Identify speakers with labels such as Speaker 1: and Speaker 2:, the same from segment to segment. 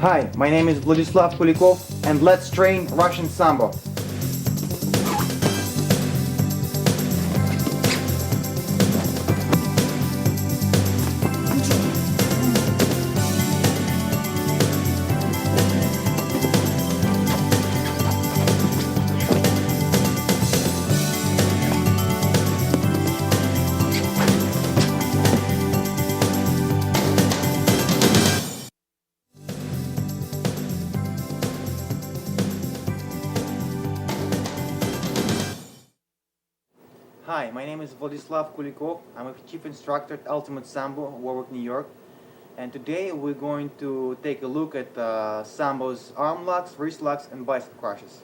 Speaker 1: Hi, my name is Vladislav Koulikov, and let's train Russian Sambo. Hi, my name is Vladislav Koulikov. I'm a chief instructor at Ultimate Sambo, Warwick, New York. And today we're going to take a look at Sambo's arm locks, wrist locks, and bicep crushes.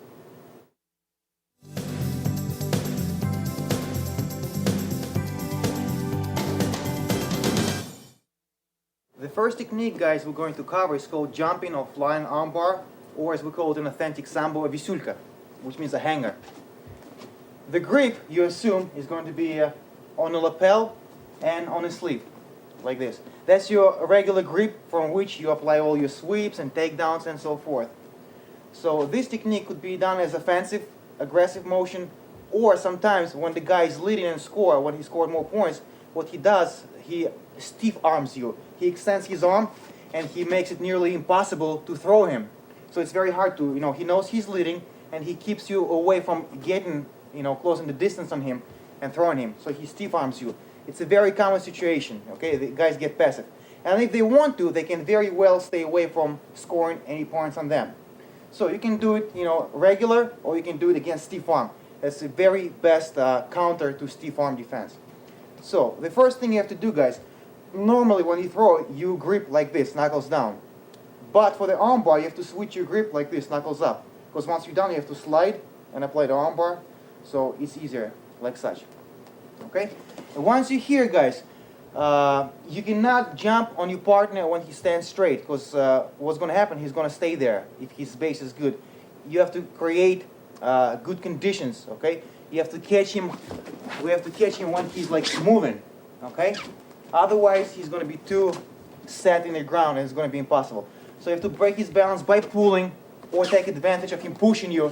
Speaker 1: The first technique, guys, we're going to cover is called jumping or flying armbar, or as we call it in authentic Sambo, a visulka, which means a hanger. The grip, you assume, is going to be on the lapel and on the sleeve, like this. That's your regular grip from which you apply all your sweeps and takedowns and so forth. So this technique could be done as offensive, aggressive motion, or sometimes when the guy is leading and score, when he scored more points, what he does, he stiff arms you. He extends his arm and he makes it nearly impossible to throw him. So it's very hard to, he knows he's leading and he keeps you away from getting closing the distance on him and throwing him. So he stiff arms you. It's a very common situation, okay? The guys get passive. And if they want to, they can very well stay away from scoring any points on them. So you can do it, regular, or you can do it against stiff arm. That's the very best counter to stiff arm defense. So the first thing you have to do, guys, normally when you throw, you grip like this, knuckles down. But for the arm bar, you have to switch your grip like this, knuckles up. Because once you're done, you have to slide and apply the arm bar. So it's easier, like such. Okay? And once you're here, guys, you cannot jump on your partner when he stands straight, because what's going to happen, he's going to stay there if his base is good. You have to create good conditions, okay? You have to catch him, we have to catch him when he's like moving, okay? Otherwise, he's going to be too set in the ground and it's going to be impossible. So you have to break his balance by pulling or take advantage of him pushing you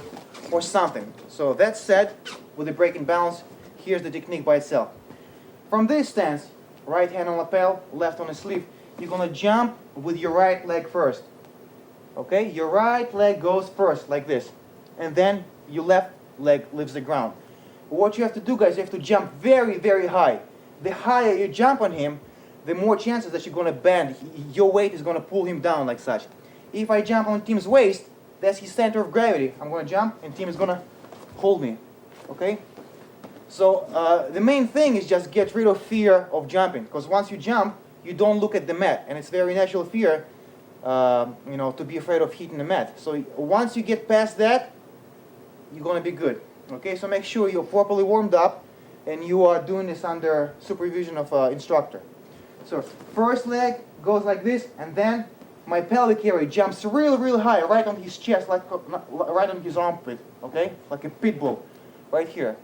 Speaker 1: or something. So that said, with the breaking balance, here's the technique by itself. From this stance, right hand on lapel, left on the sleeve, you're going to jump with your right leg first. Okay? Your right leg goes first, like this. And then your left leg leaves the ground. What you have to do, guys, you have to jump very, very high. The higher you jump on him, the more chances that you're going to bend. Your weight is going to pull him down like such. If I jump on Tim's waist, that's his center of gravity. I'm going to jump and Tim is going to hold me. Okay? So the main thing is just get rid of fear of jumping. Because once you jump, you don't look at the mat. And it's very natural fear, to be afraid of hitting the mat. So once you get past that, you're going to be good. Okay? So make sure you're properly warmed up and you are doing this under supervision of an instructor. So first leg goes like this, and then my pelvic area jumps real high, right on his chest, like right on his armpit, okay? Like a pit bull, right here.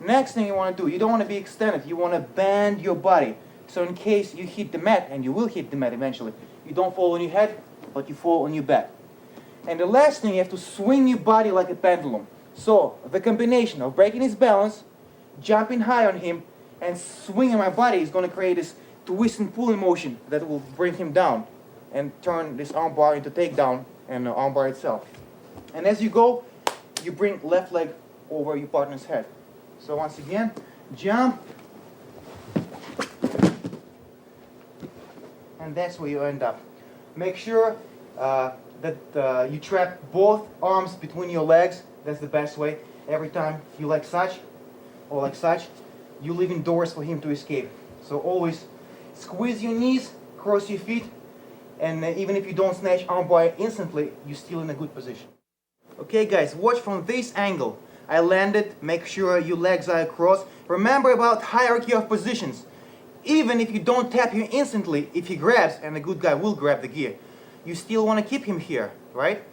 Speaker 1: Next thing you want to do, you don't want to be extended, you want to bend your body. So in case you hit the mat, and you will hit the mat eventually, you don't fall on your head, but you fall on your back. And the last thing, you have to swing your body like a pendulum. So the combination of breaking his balance, jumping high on him, and swinging my body is going to create this twist and pulling motion that will bring him down and turn this arm bar into takedown and the arm bar itself. And as you go, you bring left leg over your partner's head. So once again, jump, and that's where you end up. Make sure that you trap both arms between your legs. That's the best way. Every time you like such or like such, you leaving doors for him to escape. So always squeeze your knees, cross your feet, and even if you don't snatch armbar instantly, you're still in a good position. Okay guys, watch from this angle. I landed, make sure your legs are across. Remember about hierarchy of positions. Even if you don't tap him instantly, if he grabs, and the good guy will grab the gear, you still want to keep him here, right?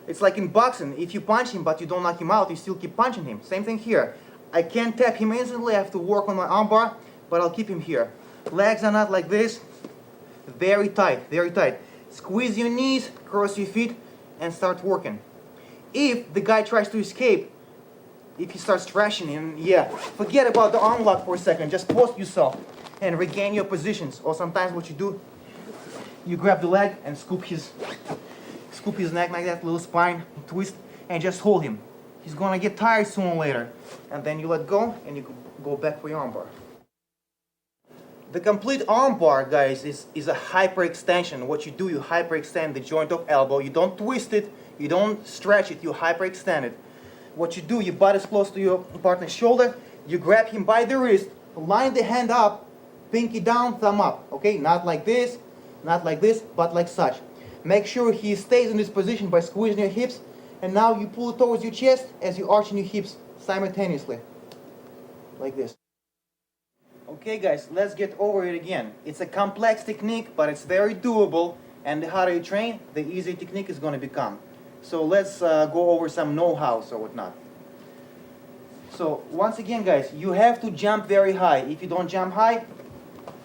Speaker 1: It's like in boxing, if you punch him but you don't knock him out, you still keep punching him. Same thing here. I can't tap him instantly, I have to work on my armbar, but I'll keep him here. Legs are not like this, very tight, very tight. Squeeze your knees, cross your feet, and start working. If the guy tries to escape, if he starts thrashing him, yeah, forget about the arm lock for a second. Just post yourself and regain your positions. Or sometimes what you do, you grab the leg and scoop his neck like that, little spine, twist, and just hold him. He's gonna get tired sooner or later. And then you let go and you go back for your armbar. The complete armbar, guys, is a hyperextension. What you do, you hyperextend the joint of elbow. You don't twist it, you don't stretch it, you hyperextend it. What you do, your butt is close to your partner's shoulder, you grab him by the wrist, line the hand up, pinky down, thumb up, okay? Not like this, but like such. Make sure he stays in this position by squeezing your hips, and now you pull it towards your chest as you arch your hips simultaneously, like this. Okay guys, let's get over it again. It's a complex technique, but it's very doable, and the harder you train, the easier technique is going to become. So let's go over some know-hows or whatnot. So once again guys, you have to jump very high. If you don't jump high,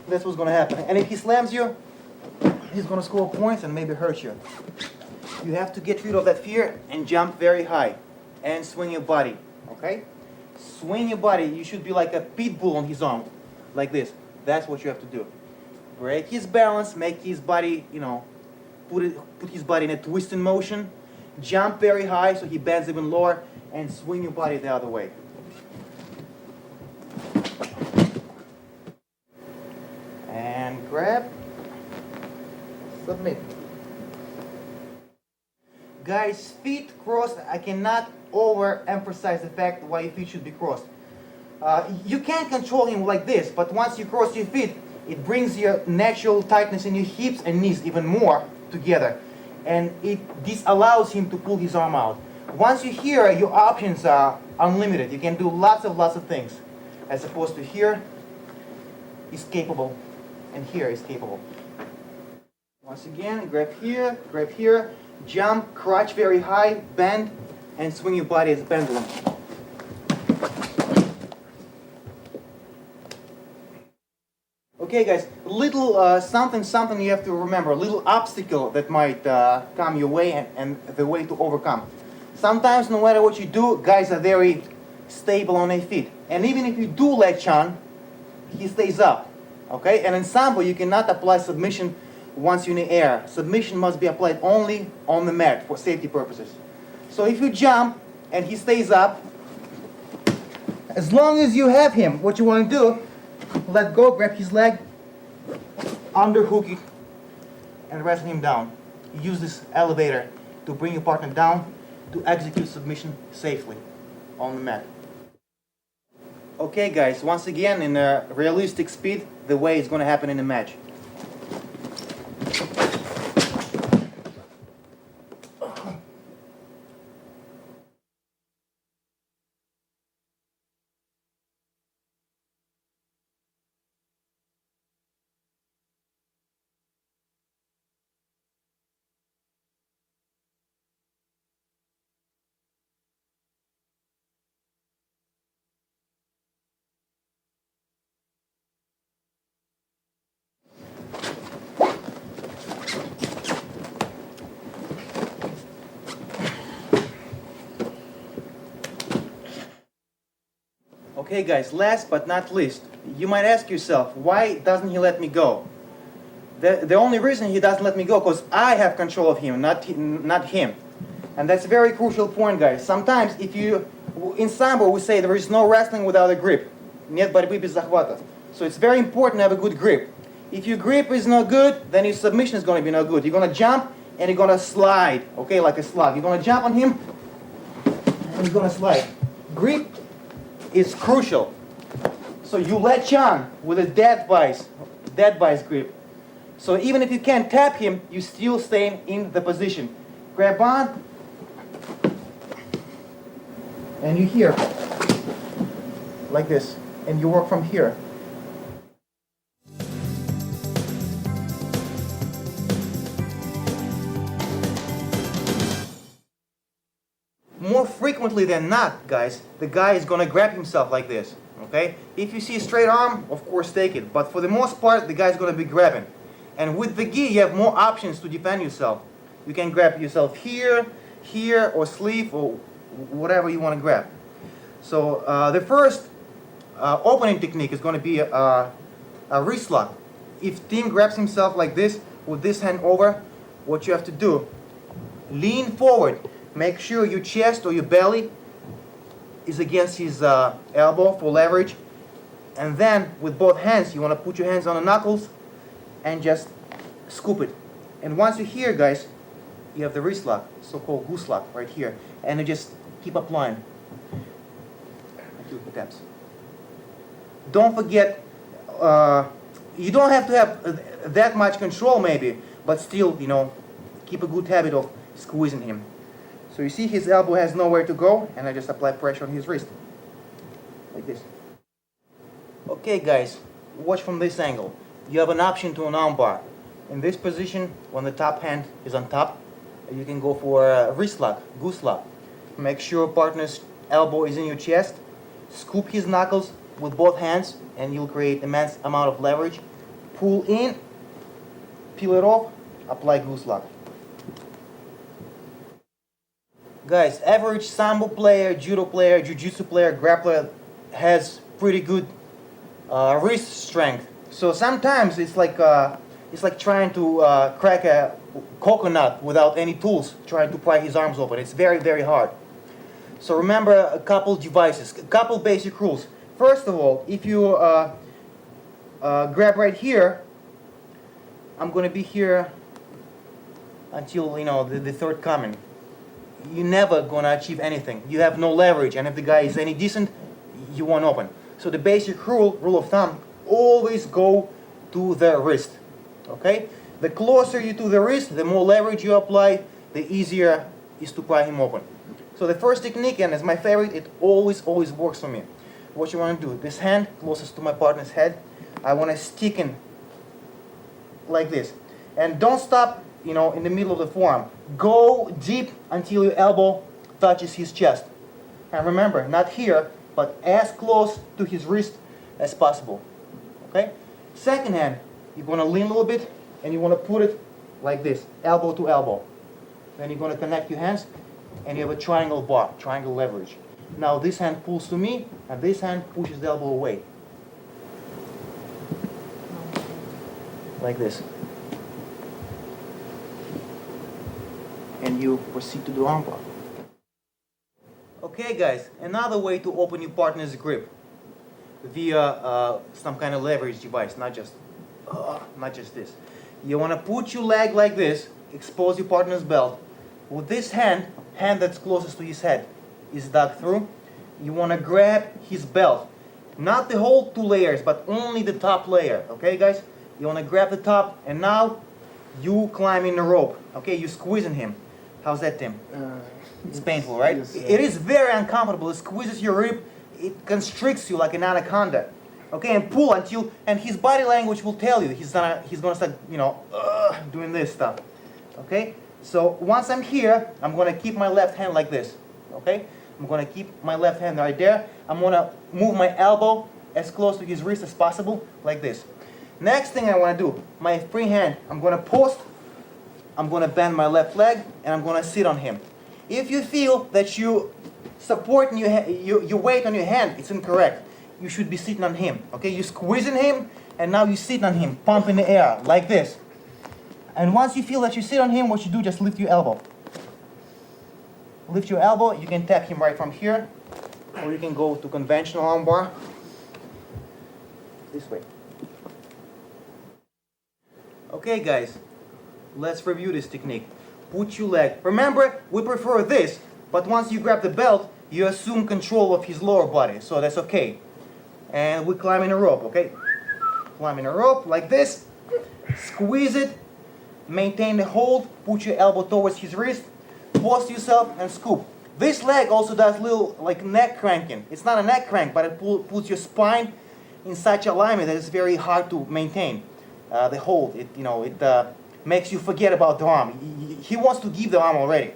Speaker 1: that's what's going to happen. And if he slams you, he's going to score points and maybe hurt you. You have to get rid of that fear and jump very high. And swing your body, okay? Swing your body. You should be like a pit bull on his arm, like this. That's what you have to do. Break his balance, make his body, put his body in a twisting motion. Jump very high so he bends even lower, and swing your body the other way. And grab, submit. Guys, feet crossed, I cannot overemphasize the fact why your feet should be crossed. You can control him like this, but once you cross your feet, it brings your natural tightness in your hips and knees even more together. And this allows him to pull his arm out. Once you're here, your options are unlimited. You can do lots of things. As opposed to here, he's capable, and here is capable. Once again, grab here, jump, crotch very high, bend, and swing your body as a pendulum. Okay guys, little something you have to remember, a little obstacle that might come your way and the way to overcome. Sometimes no matter what you do, guys are very stable on their feet. And even if you do latch on, he stays up. Okay? And in Sambo you cannot apply submission once you're in the air. Submission must be applied only on the mat for safety purposes. So if you jump and he stays up, as long as you have him, what you want to do, let go, grab his leg, underhook it, and wrestle him down. Use this elevator to bring your partner down to execute submission safely on the mat. Okay guys, once again in a realistic speed, the way it's going to happen in the match. Okay guys, last but not least, you might ask yourself, why doesn't he let me go? The only reason he doesn't let me go because I have control of him, not him. And that's a very crucial point, guys. Sometimes in Sambo we say there is no wrestling without a grip. Нет борьбы без захвата. So it's very important to have a good grip. If your grip is not good, then your submission is going to be not good. You're going to jump and you're going to slide, okay, like a slug. You're going to jump on him and you're going to slide. Grip is crucial. So you latch on with a dead vice grip. So even if you can't tap him, you still stay in the position. Grab on, and you here, like this, and you work from here. More frequently than not, guys, the guy is going to grab himself like this, okay? If you see a straight arm, of course take it, but for the most part, the guy's going to be grabbing. And with the gi, you have more options to defend yourself. You can grab yourself here, here, or sleeve, or whatever you want to grab. So the first opening technique is going to be a wrist lock. If Tim grabs himself like this, with this hand over, what you have to do, lean forward. Make sure your chest or your belly is against his elbow for leverage. And then with both hands, you want to put your hands on the knuckles and just scoop it. And once you're here, guys, you have the wrist lock, so-called goose lock right here. And you just keep applying until he taps. Don't forget, you don't have to have that much control maybe, but still, you know, keep a good habit of squeezing him. So you see his elbow has nowhere to go, and I just apply pressure on his wrist. Like this. Okay guys, watch from this angle. You have an option to an armbar. In this position, when the top hand is on top, you can go for a wrist lock, goose lock. Make sure partner's elbow is in your chest. Scoop his knuckles with both hands, and you'll create immense amount of leverage. Pull in, peel it off, apply goose lock. Guys, average Sambo player, judo player, jiu-jitsu player, grappler has pretty good wrist strength. So sometimes it's like trying to crack a coconut without any tools, trying to pry his arms open. It's very, very hard. So remember a couple devices, a couple basic rules. First of all, if you grab right here, I'm going to be here until, you know, the third coming. You're never going to achieve anything. You have no leverage, and if the guy is any decent, you won't open. So the basic rule of thumb, always go to the wrist. Okay? The closer you to the wrist, the more leverage you apply, the easier is to pry him open. So the first technique, and it's my favorite, it always works for me. What you want to do, this hand closest to my partner's head, I want to stick in like this. And don't stop, you know, in the middle of the forearm. Go deep until your elbow touches his chest. And remember, not here, but as close to his wrist as possible. Okay? Second hand, you're going to lean a little bit, and you want to put it like this, elbow to elbow. Then you're going to connect your hands, and you have a triangle bar, triangle leverage. Now this hand pulls to me, and this hand pushes the elbow away. Like this. And you proceed to do armbar. Okay guys, another way to open your partner's grip via some kind of leverage device, not just this. You want to put your leg like this, expose your partner's belt. With this hand that's closest to his head is dug through. You want to grab his belt. Not the whole 2 layers, but only the top layer. Okay guys? You want to grab the top, and now you climb in the rope. Okay, you're squeezing him. How's that, Tim? It's painful, right?
Speaker 2: Yes,
Speaker 1: it is very uncomfortable. It squeezes your rib. It constricts you like an anaconda. Okay, and pull until, and his body language will tell you. He's gonna start, you know, doing this stuff. Okay, so once I'm here, I'm gonna keep my left hand like this. Okay, I'm gonna keep my left hand right there. I'm gonna move my elbow as close to his wrist as possible, like this. Next thing I want to do, my free hand, I'm going to post, I'm going to bend my left leg, and I'm going to sit on him. If you feel that you supporting your weight on your hand, it's incorrect. You should be sitting on him. Okay, you're squeezing him, and now you're sitting on him, pumping the air, like this. And once you feel that you sit on him, what you do, just lift your elbow. Lift your elbow, you can tap him right from here, or you can go to conventional armbar, this way. Okay guys, let's review this technique. Put your leg, remember we prefer this, but once you grab the belt, you assume control of his lower body, so that's okay. And we climb in a rope, okay? Climb in a rope like this, squeeze it, maintain the hold, put your elbow towards his wrist, post yourself and scoop. This leg also does little like neck cranking. It's not a neck crank, but it puts your spine in such alignment that it's very hard to maintain. The hold, it makes you forget about the arm. He wants to give the arm already.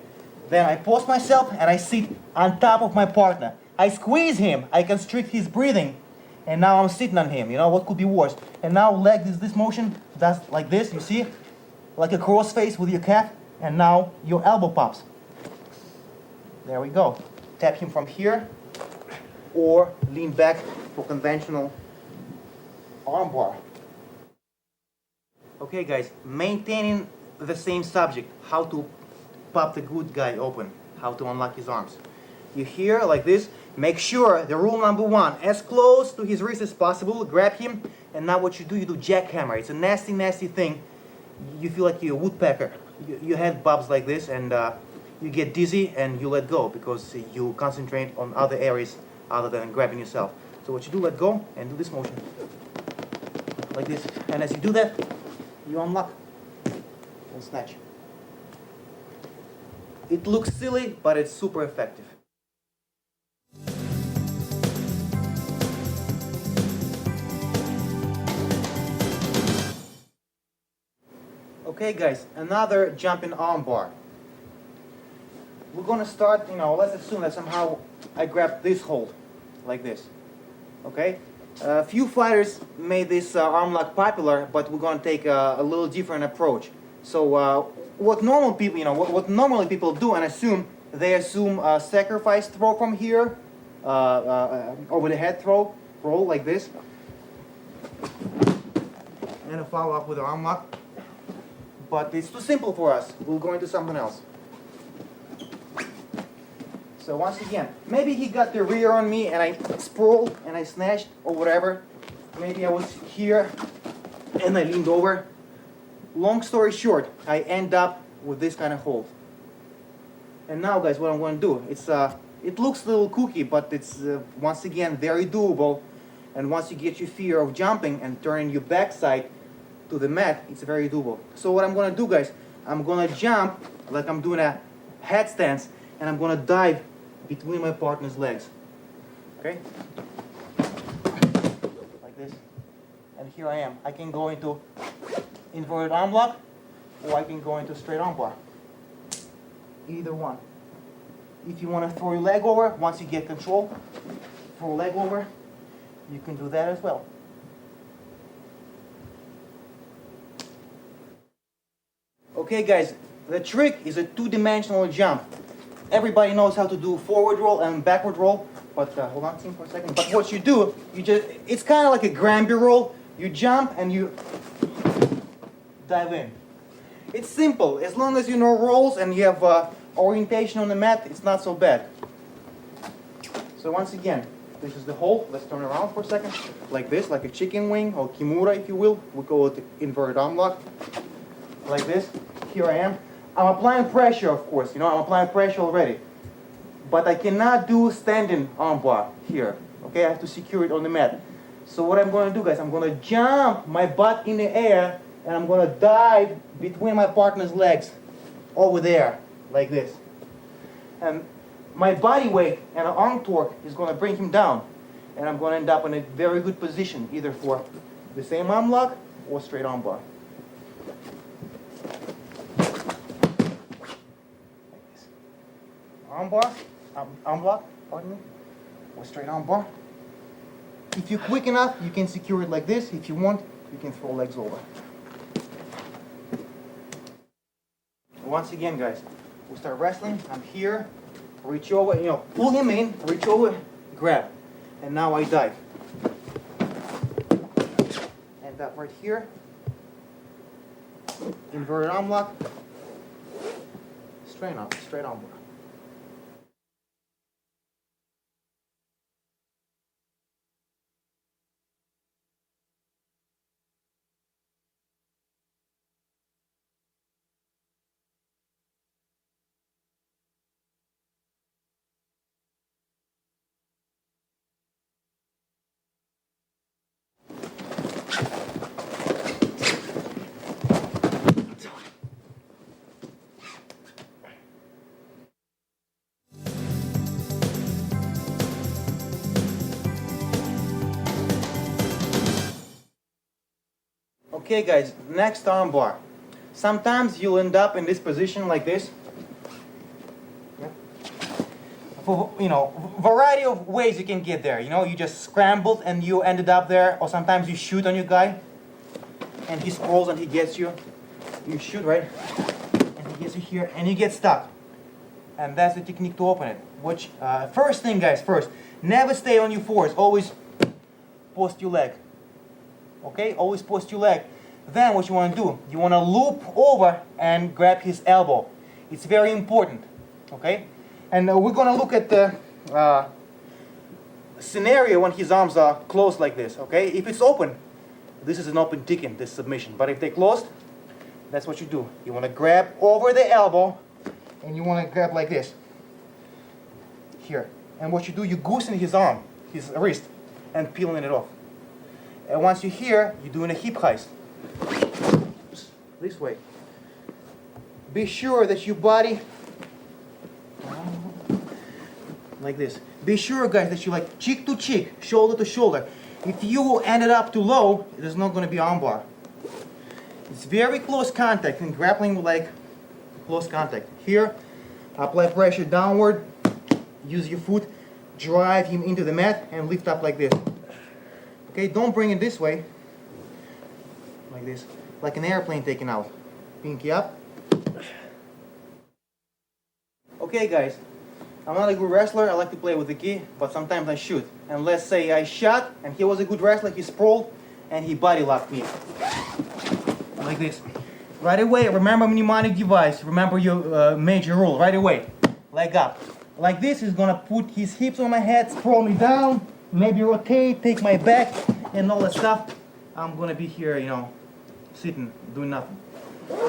Speaker 1: Then I post myself and I sit on top of my partner. I squeeze him, I constrict his breathing, and now I'm sitting on him. You know, what could be worse? And now leg is this motion, that's like this, you see? Like a cross face with your calf, and now your elbow pops. There we go. Tap him from here, or lean back for conventional armbar. Okay guys, maintaining the same subject, how to pop the good guy open, how to unlock his arms. You here like this, make sure the rule number one, as close to his wrist as possible, grab him, and now what you do jackhammer. It's a nasty, nasty thing. You feel like you're a woodpecker. Your head bobs like this, and you get dizzy and you let go because you concentrate on other areas other than grabbing yourself. So what you do, let go and do this motion. Like this. And as you do that, you unlock and snatch. It looks silly, but it's super effective. Okay guys, another jumping arm bar. We're gonna start, let's assume that somehow I grab this hold, like this, okay? A few fighters made this arm lock popular, but we're gonna take a little different approach. So what normal people, what normally people do and assume, they assume a sacrifice throw from here, over the head throw, roll like this, and a follow up with an arm lock. But it's too simple for us. We'll go into something else. So once again, maybe he got the rear on me and I sprawled and I snatched or whatever. Maybe I was here and I leaned over. Long story short, I end up with this kind of hold. And now guys, what I'm going to do, it looks a little kooky, but it's once again very doable. And once you get your fear of jumping and turning your backside to the mat, it's very doable. So what I'm going to do guys, I'm going to jump like I'm doing a headstands, and I'm going to dive between my partner's legs. Okay? Like this. And here I am. I can go into inverted arm lock, or I can go into straight arm bar. Either one. If you want to throw your leg over, once you get control, throw a leg over, you can do that as well. Okay guys, the trick is a two-dimensional jump. Everybody knows how to do forward roll and backward roll, but hold on team for a second. But what you do, it's kind of like a Granby roll. You jump and you dive in. It's simple. As long as you know rolls and you have orientation on the mat, it's not so bad. So once again, this is the hold. Let's turn around for a second. Like this, like a chicken wing or kimura if you will. We call it inverted arm lock. Like this. Here I am. I'm applying pressure, of course. I'm applying pressure already. But I cannot do standing arm bar here. Okay, I have to secure it on the mat. So what I'm going to do, guys, I'm going to jump my butt in the air, and I'm going to dive between my partner's legs over there, like this. And my body weight and arm torque is going to bring him down. And I'm going to end up in a very good position, either for the same arm lock or straight arm bar. Arm block, pardon me, or straight arm bar. If you're quick enough, you can secure it like this. If you want, you can throw legs over. Once again, guys, we start wrestling. I'm here, reach over, pull him in, reach over, grab. And now I dive. End up right here. Inverted arm lock. Straight arm bar. Okay guys, next arm bar. Sometimes you'll end up in this position like this. for, you know, variety of ways you can get there. You know, you just scrambled and you ended up there, or sometimes you shoot on your guy and he scrolls and he gets you. You shoot, right? And he gets you here and you get stuck. And that's the technique to open it. Which, first thing, guys, never stay on your fours. Always post your leg. Okay? Always post your leg. Then what you want to do, you want to loop over and grab his elbow. It's very important. Okay? And we're going to look at the scenario when his arms are closed like this. Okay? If it's open, this is an open ticking, this submission. But if they're closed, that's what you do. You want to grab over the elbow and you want to grab like this. Here. And what you do, you goosen his arm, his wrist, and peeling it off. And once you're here, you're doing a hip heist. This way. Be sure that your body, like this. Be sure, guys, that you like cheek to cheek, shoulder to shoulder. If you ended up too low, there's not going to be armbar. It's very close contact, and grappling with like close contact. Here, apply pressure downward, use your foot, drive him into the mat, and lift up like this. Okay, don't bring it this way, like this, like an airplane taking out. Pinky up. Okay, guys, I'm not a good wrestler, I like to play with the gi, but sometimes I shoot. And let's say I shot, and he was a good wrestler, he sprawled, and he body locked me. Like this. Right away, remember mnemonic device, remember your major rule, right away. Leg up. Like this, he's gonna put his hips on my head, sprawl me down, maybe rotate, take my back, and all that stuff. I'm gonna be here, you know, sitting, doing nothing.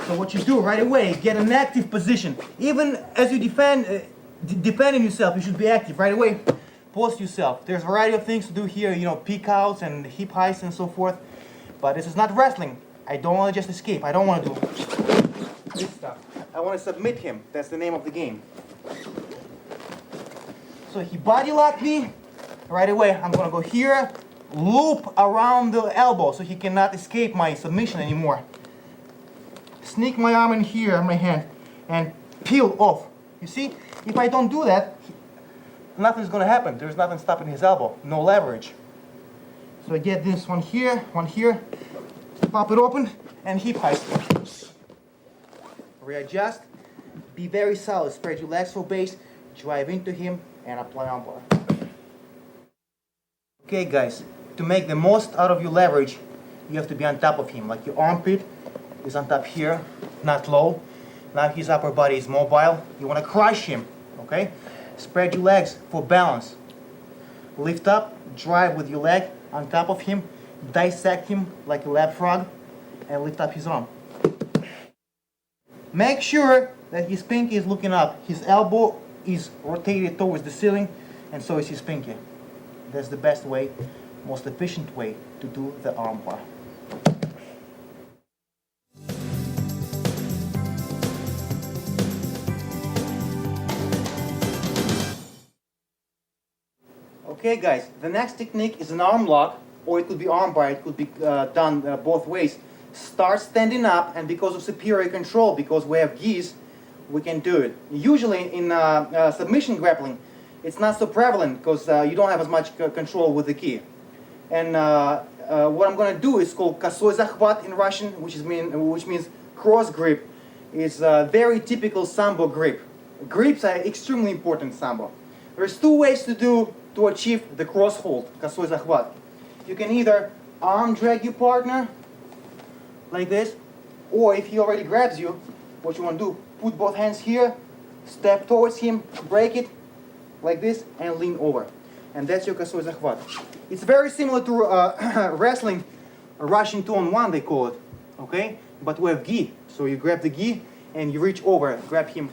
Speaker 1: So what you do right away, get an active position. Even as you defending yourself, you should be active right away. Post yourself. There's a variety of things to do here, you know, peek outs and hip heists and so forth. But this is not wrestling. I don't want to just escape. I don't want to do this stuff. I want to submit him. That's the name of the game. So he body locked me. Right away, I'm going to go here, loop around the elbow so he cannot escape my submission anymore. Sneak my arm in here, my hand, and peel off. You see, if I don't do that, nothing's going to happen. There's nothing stopping his elbow. No leverage. So I get this one here, pop it open, and hip heist. Readjust. Be very solid. Spread your legs for base. Drive into him and apply armbar. Okay, guys. To make the most out of your leverage, you have to be on top of him. Like your armpit is on top here, not low. Now his upper body is mobile. You want to crush him. Okay? Spread your legs for balance. Lift up. Drive with your leg on top of him. Dissect him like a lap frog and lift up his arm. Make sure that his pinky is looking up. His elbow is rotated towards the ceiling, and so is his pinky. That's the best way, most efficient way to do the arm bar. Okay, guys, the next technique is an arm lock, or it could be arm bar. It could be done both ways. Start standing up, and because of superior control, because we have gis, we can do it. Usually in submission grappling, it's not so prevalent because you don't have as much control with the gi. And what I'm going to do is called косой захват in Russian, which means cross grip. It's a very typical Sambo grip. Grips are extremely important in Sambo. There's two ways to achieve the cross hold, косой захват. You can either arm drag your partner like this, or if he already grabs you, what you want to do, put both hands here, step towards him, break it like this, and lean over. And that's your косой захват. It's very similar to wrestling, Russian 2-on-1 they call it, okay? But we have gi, so you grab the gi and you reach over, grab him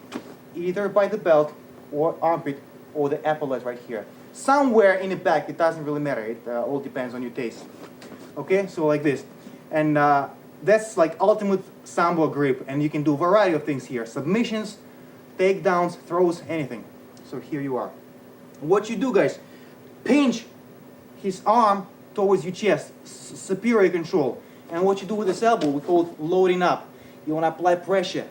Speaker 1: either by the belt or armpit or the epaulette right here. Somewhere in the back, it doesn't really matter, it all depends on your taste. Okay, so like this. And that's like ultimate Sambo grip, and you can do a variety of things here. Submissions, takedowns, throws, anything. So here you are. What you do, guys, pinch his arm towards your chest, superior control. And what you do with this elbow, we call it loading up. You want to apply pressure,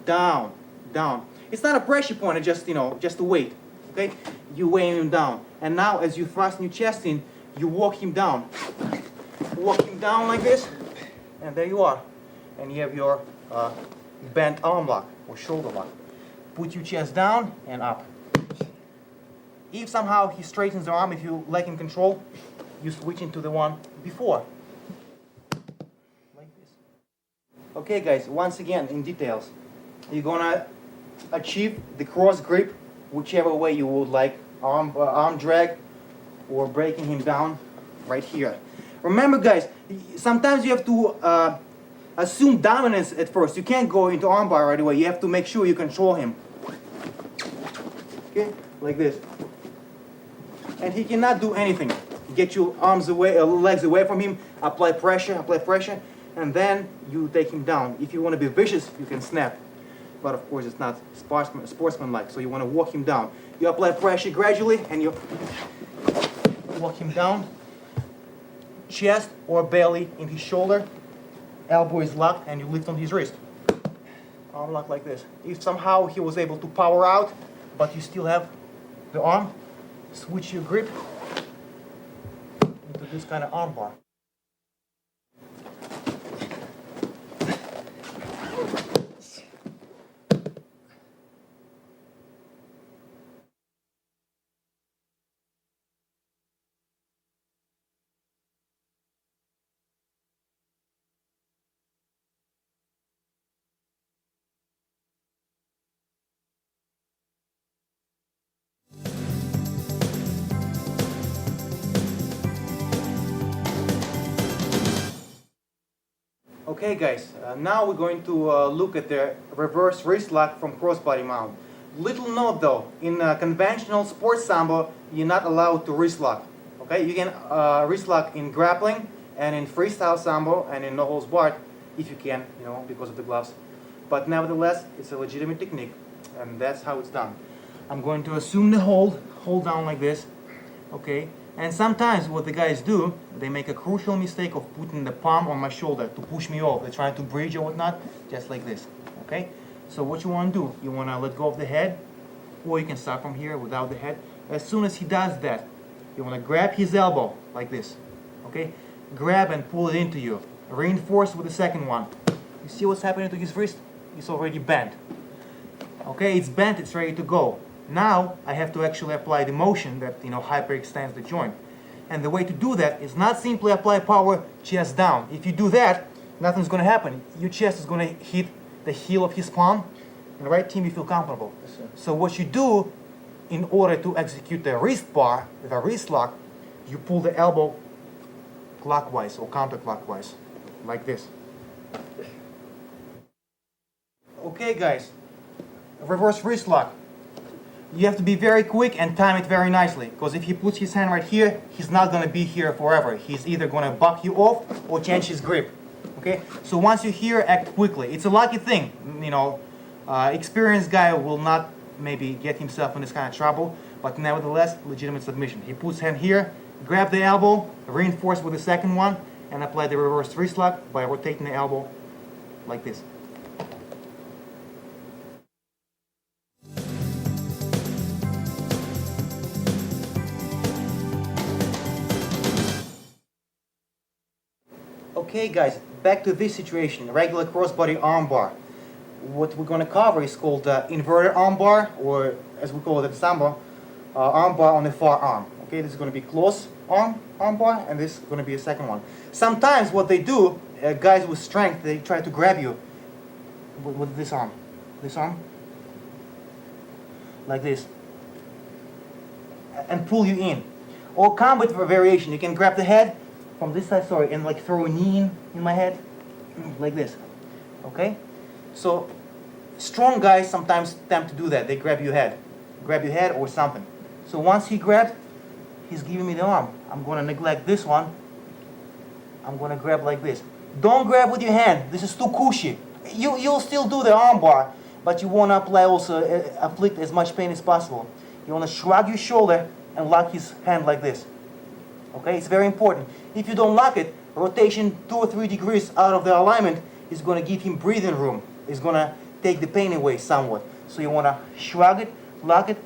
Speaker 1: down, down. It's not a pressure point, it's just, just a weight. Okay, you weigh him down, and now as you thrust your chest in, you walk him down. Walk him down like this, and there you are, and you have your bent arm lock or shoulder lock. Put your chest down and up. If somehow he straightens the arm, if you lack in control, you switch into the one before. Like this. Okay guys, once again in details. You're gonna achieve the cross grip whichever way you would like. Arm drag or breaking him down right here. Remember guys, sometimes you have to assume dominance at first. You can't go into armbar right away. You have to make sure you control him. Okay, like this. And he cannot do anything. Get your arms away, legs away from him, apply pressure, and then you take him down. If you want to be vicious, you can snap. But of course it's not sportsmanlike, so you want to walk him down. You apply pressure gradually and you walk him down. Chest or belly in his shoulder, elbow is locked and you lift on his wrist. Arm lock like this. If somehow he was able to power out, but you still have the arm, switch your grip into this kind of arm bar. Okay guys, now we're going to look at the reverse wrist lock from crossbody mount. Little note though, in conventional sports Sambo, you're not allowed to wrist lock. Okay, you can wrist lock in grappling and in freestyle Sambo and in no holds barred, if you can, you know, because of the gloves. But nevertheless, it's a legitimate technique, and that's how it's done. I'm going to assume the hold down like this, okay? And sometimes what the guys do, they make a crucial mistake of putting the palm on my shoulder to push me off. They're trying to bridge or whatnot, just like this, okay? So what you want to do, you want to let go of the head, or you can start from here without the head. As soon as he does that, you want to grab his elbow like this, okay? Grab and pull it into you. Reinforce with the second one. You see what's happening to his wrist? It's already bent. Okay, it's bent, it's ready to go. Now I have to actually apply the motion that, you know, hyperextends the joint. And the way to do that is not simply apply power chest down. If you do that, nothing's going to happen. Your chest is going to hit the heel of his palm, and right team, you feel comfortable.
Speaker 2: Yes, sir.
Speaker 1: So what you do in order to execute the wrist bar, the wrist lock, you pull the elbow clockwise or counterclockwise, like this. Okay guys, reverse wrist lock. You have to be very quick and time it very nicely, because if he puts his hand right here, he's not going to be here forever. He's either going to buck you off or change his grip. Okay, so once you're here, act quickly. It's a lucky thing, you know. Experienced guy will not maybe get himself in this kind of trouble, but nevertheless, legitimate submission. He puts hand here, grab the elbow, reinforce with the second one, and apply the reverse wrist lock by rotating the elbow like this. Okay guys, back to this situation, regular crossbody armbar. What we're going to cover is called inverted armbar, or as we call it at Sambo, armbar on the far arm. Okay, this is going to be close armbar, and this is going to be a second one. Sometimes what they do, guys with strength, they try to grab you with this arm, like this, and pull you in. Or combat variation, you can grab the head from this side, and like throw a knee in my head, like this, okay? So, strong guys sometimes attempt to do that. They grab your head or something. So once he grabs, he's giving me the arm. I'm going to neglect this one. I'm going to grab like this. Don't grab with your hand. This is too cushy. You'll still do the arm bar, but you want to apply also, afflict as much pain as possible. You want to shrug your shoulder and lock his hand like this. Okay, it's very important. If you don't lock it, rotation 2 or 3 degrees out of the alignment is going to give him breathing room. It's going to take the pain away somewhat. So you want to shrug it, lock it,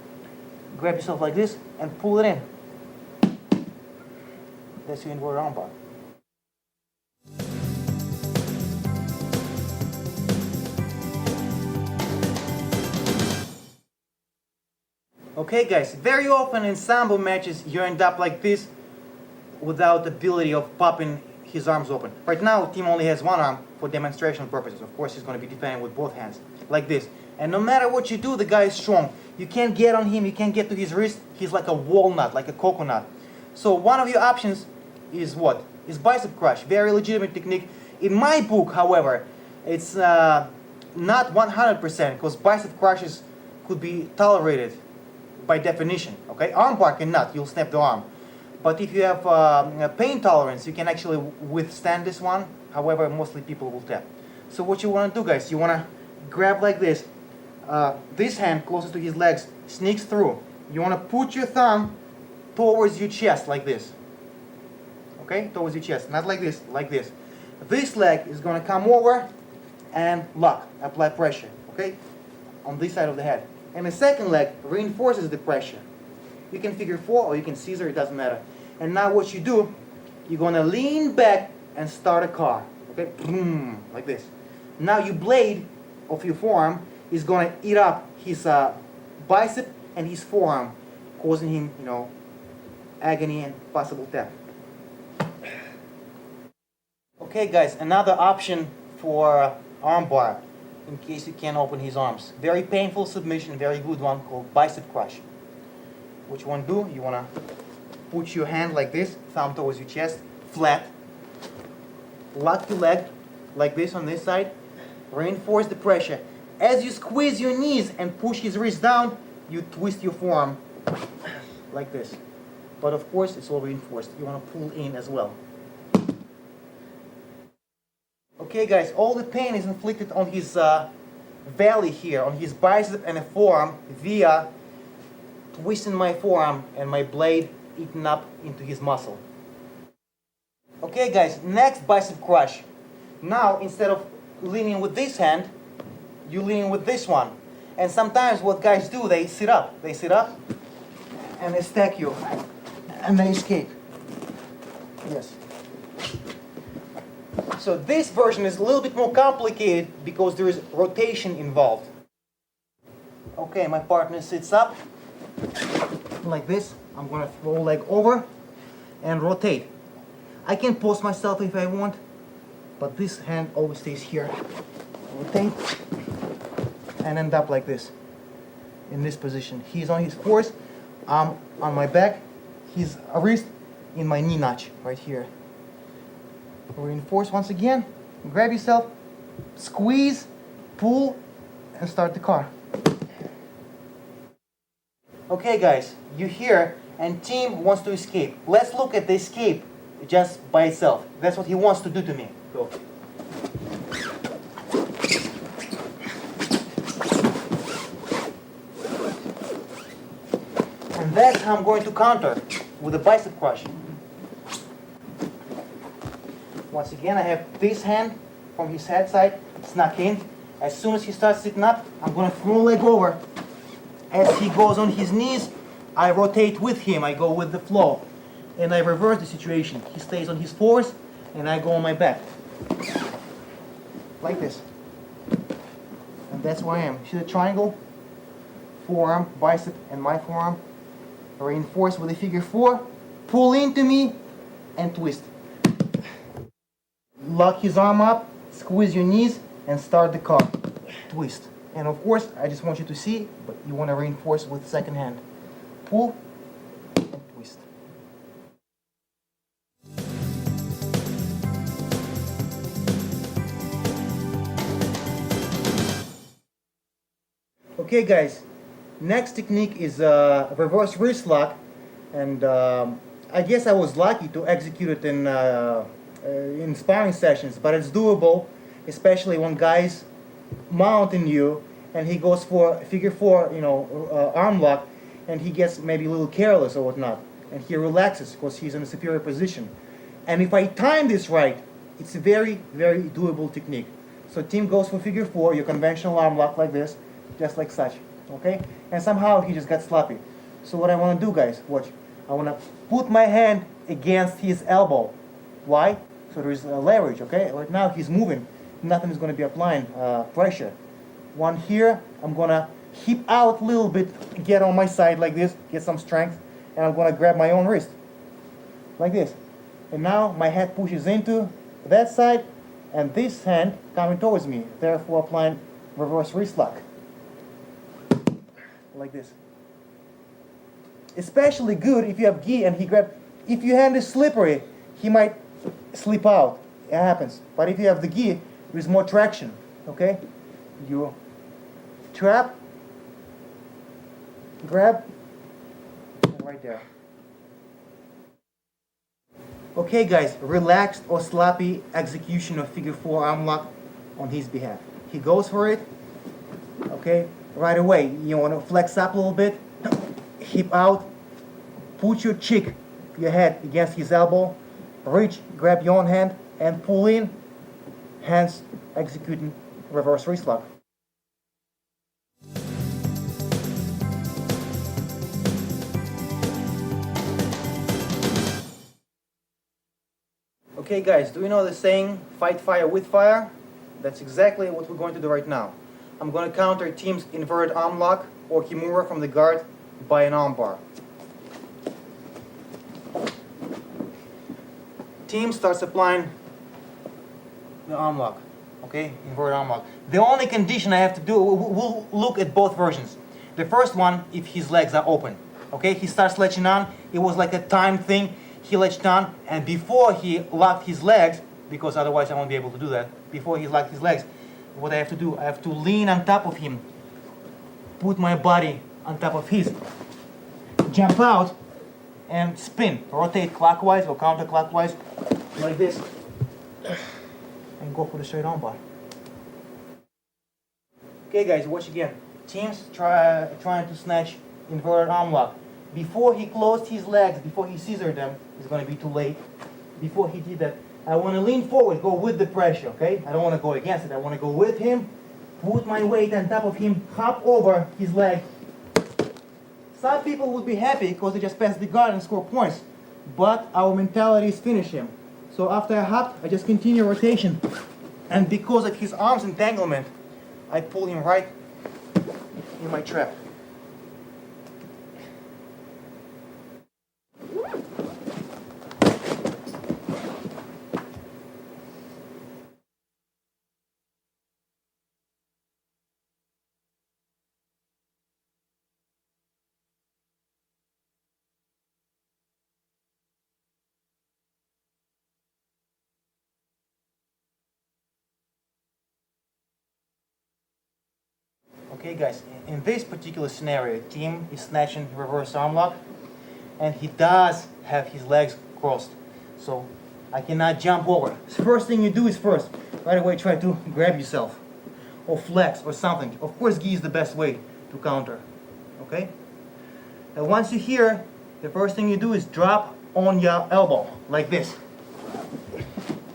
Speaker 1: grab yourself like this and pull it in. That's your inverted armbar. Okay guys, very often in Sambo matches you end up like this without the ability of popping his arms open. Right now Tim only has one arm for demonstration purposes. Of course he's going to be defending with both hands, like this. And no matter what you do, the guy is strong. You can't get on him, you can't get to his wrist. He's like a walnut, like a coconut. So one of your options is what? Is bicep crush. Very legitimate technique. In my book, however, it's not 100% because bicep crushes could be tolerated by definition. Okay, armbar cannot. You'll snap the arm. But if you have pain tolerance, you can actually withstand this one. However, mostly people will tap. So what you want to do, guys? You want to grab like this. This hand closest to his legs sneaks through. You want to put your thumb towards your chest like this. Okay, towards your chest, not like this, like this. This leg is going to come over and lock, apply pressure. Okay, on this side of the head. And the second leg reinforces the pressure. You can figure 4 or you can scissor, it doesn't matter. And now what you do, you're going to lean back and start a car. Okay, like this. Now your blade of your forearm is going to eat up his bicep and his forearm, causing him, agony and possible tap. Okay guys, another option for armbar, in case you can't open his arms. Very painful submission, very good one, called bicep crush. What you want to do, you want to put your hand like this, thumb towards your chest, flat. Lock your leg like this on this side. Reinforce the pressure. As you squeeze your knees and push his wrist down, you twist your forearm like this. But of course, it's all reinforced. You want to pull in as well. Okay guys, all the pain is inflicted on his valley here, on his bicep and a forearm via twisting my forearm and my blade eating up into his muscle. Okay guys, next bicep crush. Now instead of leaning with this hand, you lean with this one. And sometimes what guys do, they sit up. They sit up and they stack you and they escape. Yes. So this version is a little bit more complicated because there is rotation involved. Okay, my partner sits up like this. I'm going to throw leg over and rotate. I can pose myself if I want, but this hand always stays here. Rotate and end up like this, in this position. He's on his force, I'm on my back, his wrist in my knee notch right here. Reinforce once again, grab yourself, squeeze, pull, and start the car. Okay guys, you're here and Tim wants to escape. Let's look at the escape just by itself. That's what he wants to do to me. Go. And that's how I'm going to counter with a bicep crush. Once again, I have this hand from his head side, snuck in. As soon as he starts sitting up, I'm going to throw leg over. As he goes on his knees, I rotate with him. I go with the flow. And I reverse the situation. He stays on his force, and I go on my back. Like this. And that's where I am. See the triangle? Forearm, bicep, and my forearm. Reinforce with a figure 4. Pull into me, and twist. Lock his arm up, squeeze your knees, and start the car. Twist. And of course, I just want you to see, but you want to reinforce with the second hand. Pull and twist. Okay guys, next technique is reverse wrist lock, and I guess I was lucky to execute it in sparring sessions, but it's doable, especially when guys mounting you and he goes for figure 4, arm lock, and he gets maybe a little careless or whatnot, and he relaxes because he's in a superior position. And if I time this right, it's a very, very doable technique. So Tim goes for figure 4, your conventional arm lock like this, just like such, okay? And somehow he just got sloppy. So what I want to do, guys, watch. I want to put my hand against his elbow. Why? So there is a leverage, okay? Right now he's moving. Nothing is going to be applying pressure. One here, I'm going to hip out a little bit, get on my side like this, get some strength, and I'm going to grab my own wrist. Like this. And now my head pushes into that side, and this hand coming towards me, therefore applying reverse wrist lock. Like this. Especially good if you have gi and he grab. If your hand is slippery, he might slip out. It happens. But if you have the gi, there's more traction. Okay? You trap, grab, and right there. Okay, guys, relaxed or sloppy execution of figure 4 arm lock on his behalf. He goes for it. Okay, right away. You want to flex up a little bit, hip out, put your cheek, your head against his elbow, reach, grab your own hand, and pull in, hands executing reverse wrist lock. Okay guys, do you know the saying, fight fire with fire? That's exactly what we're going to do right now. I'm going to counter Tim's inverted arm lock or kimura from the guard by an arm bar. Tim starts applying the arm lock, okay, inverted arm lock. The only condition I have to do, we'll look at both versions. The first one, if his legs are open, okay, he starts latching on, it was like a time thing, he latched on, and before he locked his legs, because otherwise I won't be able to do that, before he locked his legs, what I have to do, I have to lean on top of him, put my body on top of his, jump out, and spin, rotate clockwise or counterclockwise, like this, and go for the straight arm bar. Okay guys, watch again. Tim's trying to snatch inverted arm lock. Before he closed his legs, before he scissored them, it's going to be too late. Before he did that, I want to lean forward, go with the pressure, okay? I don't want to go against it, I want to go with him, put my weight on top of him, hop over his leg. Some people would be happy because they just passed the guard and score points. But our mentality is finish him. So after I hopped, I just continue rotation. And because of his arms entanglement, I pull him right in my trap. Okay guys, in this particular scenario, Tim is snatching reverse arm lock, and he does have his legs crossed, so I cannot jump over. So first thing you do is first, right away try to grab yourself, or flex, or something. Of course, gi is the best way to counter, okay? And once you're here, the first thing you do is drop on your elbow, like this.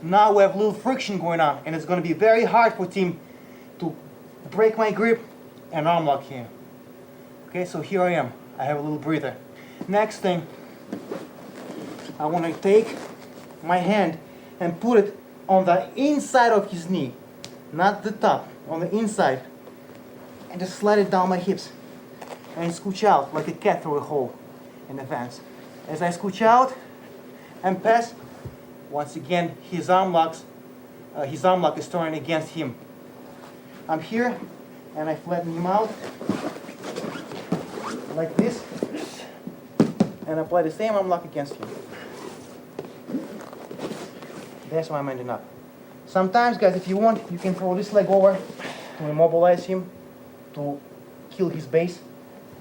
Speaker 1: Now we have a little friction going on, and it's going to be very hard for Tim to break my grip and arm lock here. Okay, so here I am. I have a little breather. Next thing, I want to take my hand and put it on the inside of his knee, not the top, on the inside, and just slide it down my hips and scooch out like a cat through a hole in advance. As I scooch out and pass, once again his arm lock is turning against him. I'm here and I flatten him out like this and apply the same arm lock against him. That's why I'm ending up. Sometimes, guys, if you want, you can throw this leg over to immobilize him, to kill his base.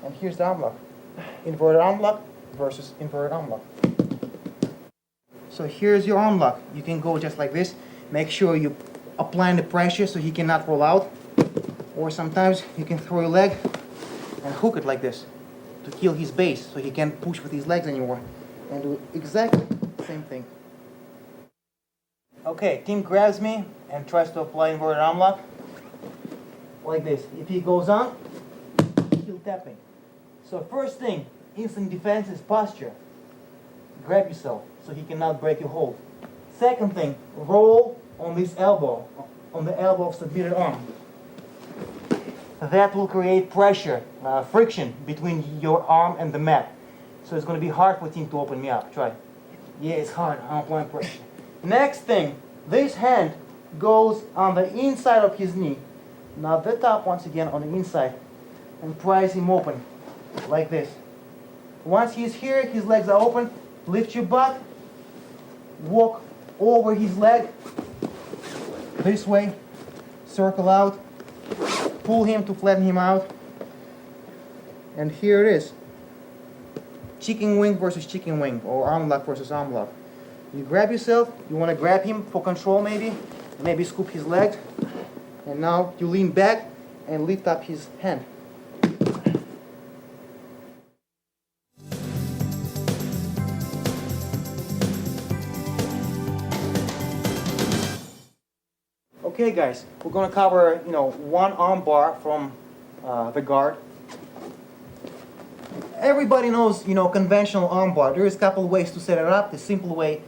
Speaker 1: And here's the arm lock. Inverted arm lock versus inverted arm lock. So here's your arm lock. You can go just like this. Make sure you apply the pressure so he cannot roll out. Or sometimes you can throw your leg and hook it like this to kill his base so he can't push with his legs anymore. And do exactly the same thing. Okay, Tim grabs me and tries to apply inverted arm lock like this. If he goes on, he'll tap me. So first thing, instant defense is posture. Grab yourself so he cannot break your hold. Second thing, roll on this elbow, on the elbow of submitted arm. That will create pressure, friction between your arm and the mat. So it's going to be hard for Tim to open me up. Try. Yeah, it's hard. I'm applying pressure. Next thing, this hand goes on the inside of his knee. Not the top, once again on the inside. And prise him open, like this. Once he's here, his legs are open. Lift your butt. Walk over his leg. This way. Circle out. Pull him to flatten him out. And here it is. Chicken wing versus chicken wing, or arm lock versus arm lock. You grab yourself, you want to grab him for control maybe scoop his legs, and now you lean back and lift up his hand. Okay guys, we're going to cover, one arm bar from the guard. Everybody knows, conventional arm bar. There is a couple ways to set it up. The simple way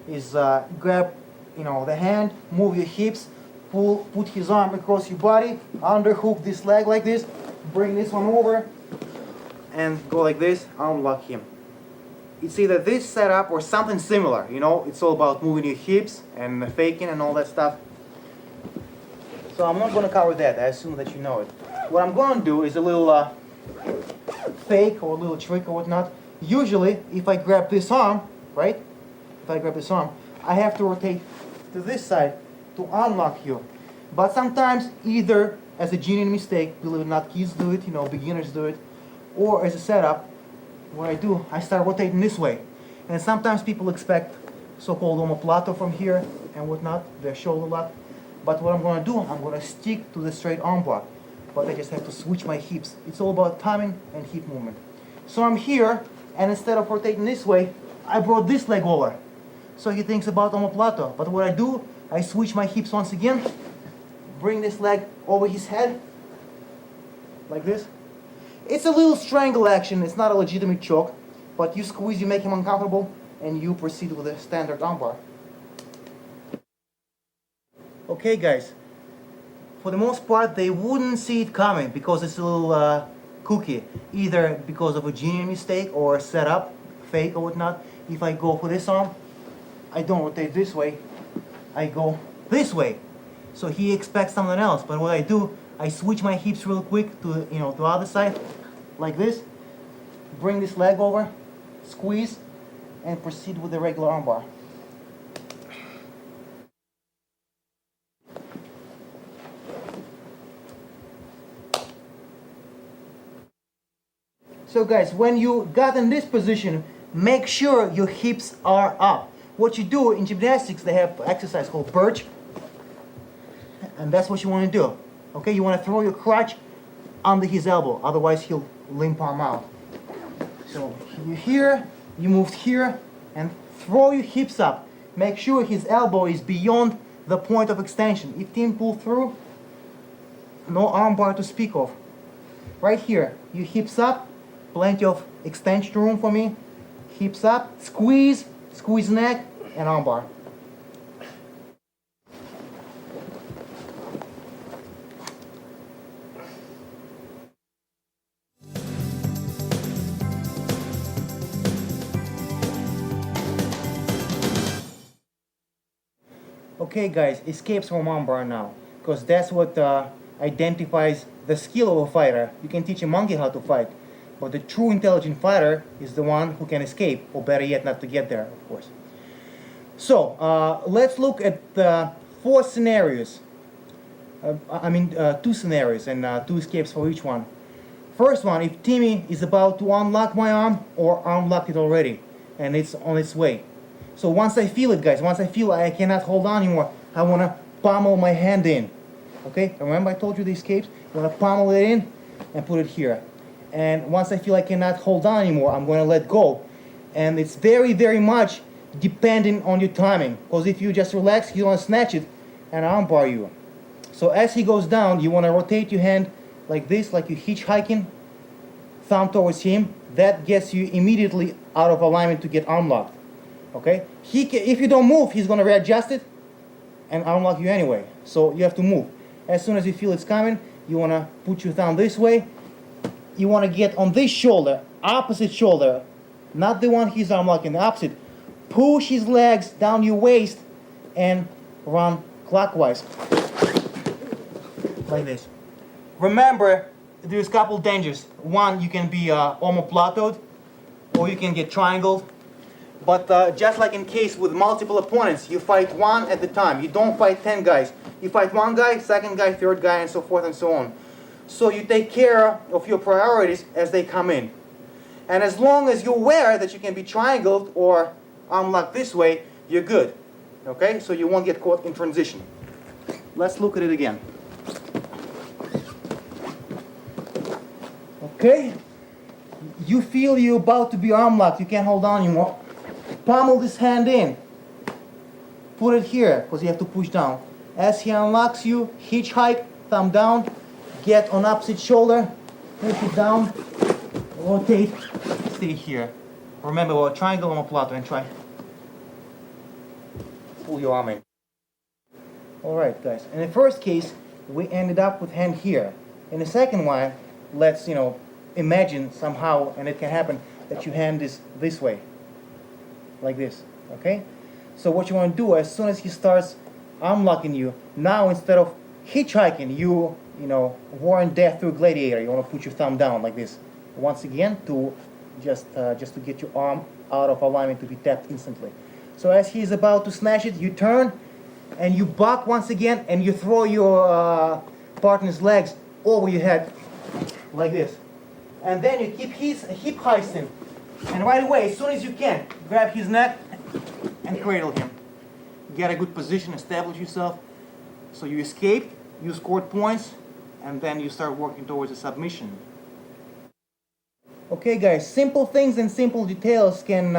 Speaker 1: is grab, the hand, move your hips, put his arm across your body, underhook this leg like this, bring this one over, and go like this, arm lock him. It's either this setup or something similar, It's all about moving your hips and faking and all that stuff. So I'm not going to cover that. I assume that you know it. What I'm going to do is a little fake or a little trick or whatnot. Usually, if I grab this arm, right? If I grab this arm, I have to rotate to this side to unlock you. But sometimes, either as a genuine mistake, believe it or not, kids do it, beginners do it, or as a setup, what I do, I start rotating this way. And sometimes people expect so-called omoplato from here and whatnot, their shoulder lock. But what I'm going to do, I'm going to stick to the straight arm bar. But I just have to switch my hips. It's all about timing and hip movement. So I'm here, and instead of rotating this way, I brought this leg over. So he thinks about omoplato. But what I do, I switch my hips once again, bring this leg over his head, like this. It's a little strangle action. It's not a legitimate choke, but you squeeze, you make him uncomfortable, and you proceed with a standard arm bar. Okay guys, for the most part they wouldn't see it coming because it's a little kooky, either because of a genuine mistake or a setup, fake or whatnot. If I go for this arm, I don't rotate this way, I go this way. So he expects something else, but what I do, I switch my hips real quick to the other side, like this, bring this leg over, squeeze, and proceed with the regular arm bar. So guys, when you got in this position, make sure your hips are up. What you do in gymnastics, they have exercise called perch, and that's what you want to do. Okay, you want to throw your crotch under his elbow, otherwise he'll limp arm out. So you're here, you moved here, and throw your hips up. Make sure his elbow is beyond the point of extension. If Tim pull through, no arm bar to speak of. Right here, your hips up. Plenty of extension room for me. Hips up, squeeze neck, and arm bar. Okay guys, escapes from arm bar now, because that's what identifies the skill of a fighter. You can teach a monkey how to fight, but the true intelligent fighter is the one who can escape, or better yet, not to get there, of course. So, let's look at four scenarios. Two scenarios and two escapes for each one. First one, if Timmy is about to unlock my arm or unlock it already, and it's on its way. So once I feel it, guys, once I feel I cannot hold on anymore, I want to pommel my hand in. Okay, remember I told you the escapes? You want to pommel it in and put it here. And once I feel I cannot hold on anymore, I'm going to let go. And it's very, very much depending on your timing. Because if you just relax, you want to snatch it and armbar you. So as he goes down, you want to rotate your hand like this, like you're hitchhiking. thumb towards him, that gets you immediately out of alignment to get arm locked. Okay? If you don't move, he's gonna readjust it and unlock you anyway. So you have to move. As soon as you feel it's coming, you wanna put your thumb this way. You wanna get on this shoulder, opposite shoulder, not the one he's unlocking, the opposite. Push his legs down your waist and run clockwise. Like this. Remember, there's a couple dangers. One, you can be omoplatoed, or you can get triangled. But just like in case with multiple opponents, you fight one at a time. You don't fight 10 guys. You fight one guy, second guy, third guy, and so forth and so on. So you take care of your priorities as they come in. And as long as you're aware that you can be triangled or unlocked this way, you're good. Okay? So you won't get caught in transition. Let's look at it again. Okay? You feel you're about to be arm locked. You can't hold on anymore. Pummel this hand in. Put it here, because you have to push down. As he unlocks you, hitchhike, thumb down, get on opposite shoulder, push it down, rotate, stay here. Remember, we're triangle omoplato and try. Pull your arm in. Alright guys, in the first case, we ended up with hand here. In the second one, let's, imagine somehow, and it can happen, that your hand is this way. Like this, okay? So what you want to do, as soon as he starts unlocking you, now instead of hitchhiking, Warren Death through Gladiator, you want to put your thumb down like this. Once again, to just to get your arm out of alignment to be tapped instantly. So as he's about to snatch it, you turn, and you buck once again, and you throw your partner's legs over your head, like this. And then you keep his hip heisting. And right away, as soon as you can, grab his neck and cradle him. Get a good position, establish yourself. So you escape, you scored points, and then you start working towards a submission. Okay guys, simple things and simple details can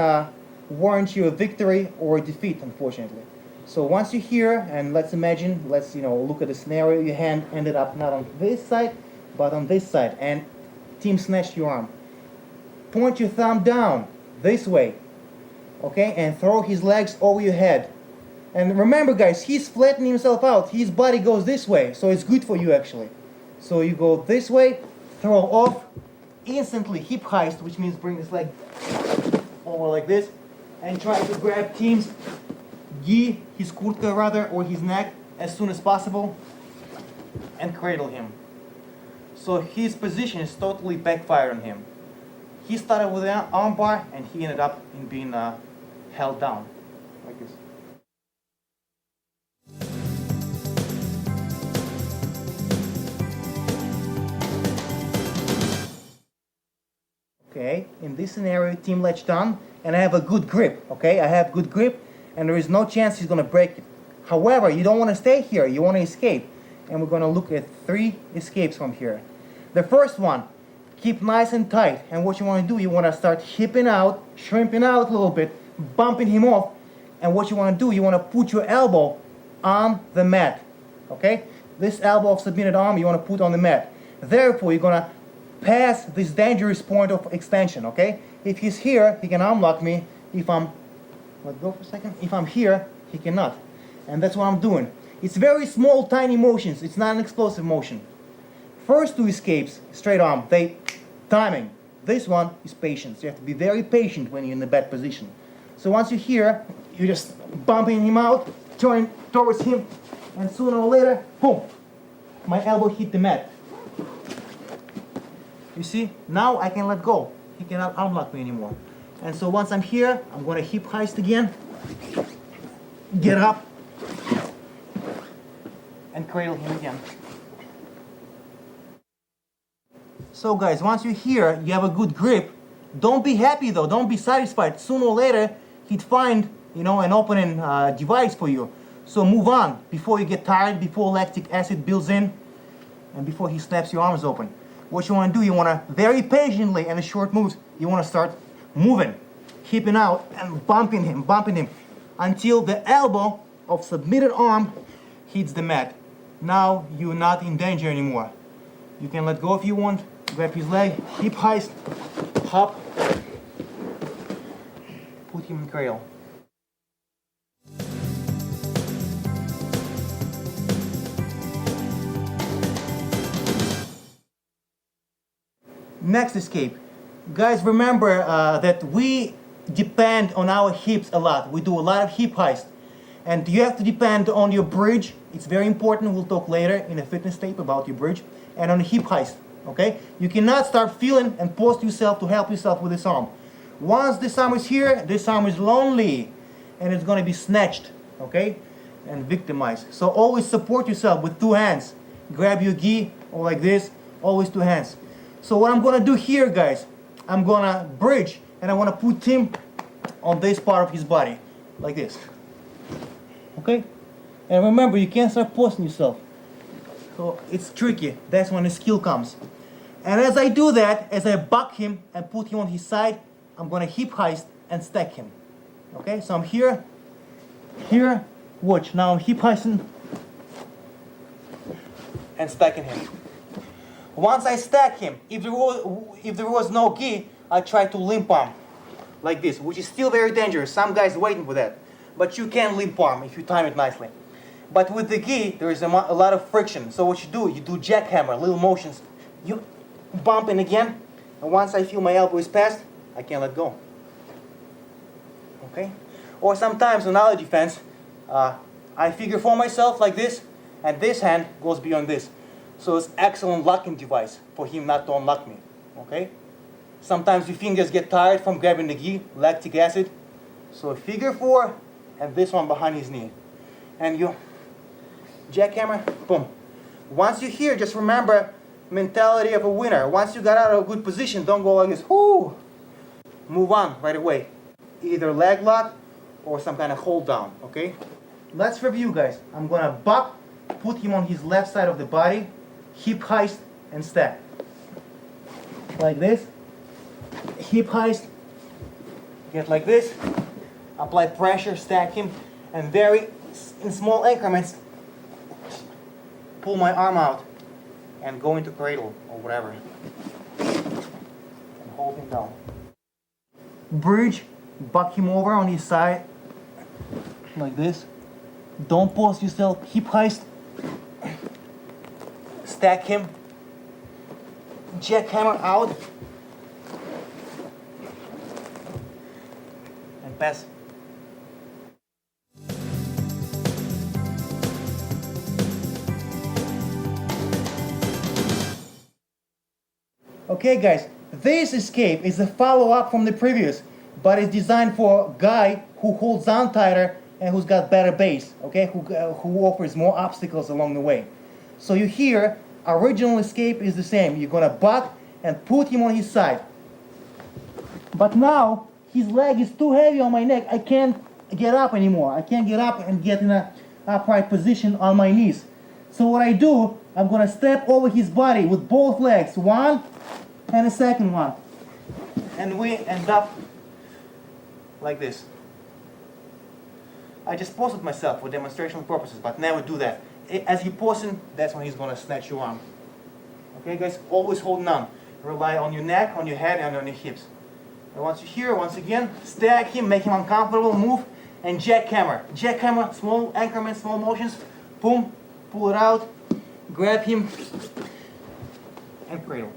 Speaker 1: warrant you a victory or a defeat, unfortunately. So once you're here, and let's imagine, look at the scenario, your hand ended up not on this side, but on this side, and team snatched your arm. Point your thumb down, this way, okay, and throw his legs over your head. And remember guys, he's flattening himself out, his body goes this way, so it's good for you actually. So you go this way, throw off, instantly hip heist, which means bring this leg over like this, and try to grab team's gi, his kurtka rather, or his neck as soon as possible, and cradle him. So his position is totally backfired on him. He started with an arm bar, and he ended up in being held down, like this. Okay, in this scenario, team latch down, and I have a good grip, okay? I have good grip, and there is no chance he's gonna break it. However, you don't wanna stay here, you wanna escape. And we're gonna look at 3 escapes from here. The first one, keep nice and tight, and what you wanna do, you wanna start hipping out, shrimping out a little bit, bumping him off, and what you wanna do, you wanna put your elbow on the mat, okay? This elbow of submitted arm, you wanna put on the mat. Therefore, you're gonna pass this dangerous point of extension, okay? If he's here, he can unlock me. If I'm, let go for a second. If I'm here, he cannot. And that's what I'm doing. It's very small, tiny motions. It's not an explosive motion. First 2 escapes, straight arm, timing. This one is patience. You have to be very patient when you're in the bad position. So once you're here, you're just bumping him out, turning towards him, and sooner or later, boom, my elbow hit the mat. You see, now I can let go. He cannot unlock me anymore. And so once I'm here, I'm going to hip heist again, get up, and cradle him again. So guys, once you're here, you have a good grip. Don't be happy though, don't be satisfied. Sooner or later, he'd find, an opening device for you. So move on before you get tired, before lactic acid builds in, and before he snaps your arms open. What you want to do, you want to very patiently, and the short moves, you want to start moving, hipping out, and bumping him, until the elbow of submitted arm hits the mat. Now you're not in danger anymore. You can let go if you want, grab his leg, hip heist, hop, put him in cradle. Next escape. Guys, remember that we depend on our hips a lot. We do a lot of hip heist. And you have to depend on your bridge. It's very important. We'll talk later in a fitness tape about your bridge. And on the hip heist, okay? You cannot start feeling and post yourself to help yourself with this arm. Once this arm is here, this arm is lonely. And it's going to be snatched, okay? And victimized. So always support yourself with two hands. Grab your gi, or like this, always two hands. So what I'm going to do here, guys, I'm going to bridge. And I want to put him on this part of his body, like this. Okay? And remember, you can't start posting yourself. So it's tricky. That's when the skill comes. And as I do that, as I buck him and put him on his side, I'm going to hip heist and stack him. Okay? So I'm here, here, watch. Now I'm hip heisting and stacking him. Once I stack him, if there was no gi, I try to limp arm like this, which is still very dangerous. Some guys waiting for that. But you can limp arm if you time it nicely. But with the gi, there is a lot of friction. So what you do jackhammer, little motions. You bump in again, and once I feel my elbow is past, I can't let go. Okay? Or sometimes in our defense, I figure for myself like this, and this hand goes beyond this. So it's excellent locking device for him not to unlock me. Okay? Sometimes your fingers get tired from grabbing the gi, lactic acid. So figure four, and this one behind his knee. And you jackhammer, boom. Once you're here, just remember mentality of a winner. Once you got out of a good position, don't go like this, whoo. Move on right away. Either leg lock or some kind of hold down, okay? Let's review, guys. I'm gonna buck, put him on his left side of the body, hip heist, and stack. Like this. Hip heist, get like this, apply pressure, stack him, and in small increments, pull my arm out and go into cradle or whatever, and hold him down. Bridge, buck him over on his side, like this. Don't post yourself, hip heist, stack him, jackhammer out, pass. Okay guys, this escape is a follow-up from the previous, but it's designed for a guy who holds on tighter and who's got better base, okay, who offers more obstacles along the way. So you hear, original escape is the same. You're gonna buck and put him on his side. But now, his leg is too heavy on my neck. I can't get up anymore. I can't get up and get in an upright position on my knees. So what I do, I'm going to step over his body with both legs. One and a second one. And we end up like this. I just posted myself for demonstrational purposes, but never do that. As you pose him, that's when he's going to snatch your arm. Okay guys, always holding on. Rely on your neck, on your head, and on your hips. And once you're here, once again, stack him, make him uncomfortable, move, and jackhammer. Jackhammer, small increments, small motions, boom, pull it out, grab him, and cradle.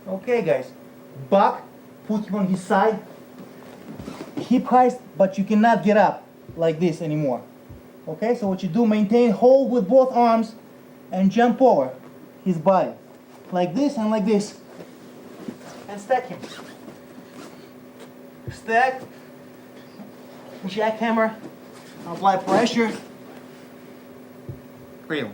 Speaker 1: Okay guys, buck, put him on his side, hip heist, but you cannot get up like this anymore. Okay, so what you do, maintain hold with both arms, and jump over his body. Like this and like this. And stack him. Stack, jackhammer, apply pressure, cradle.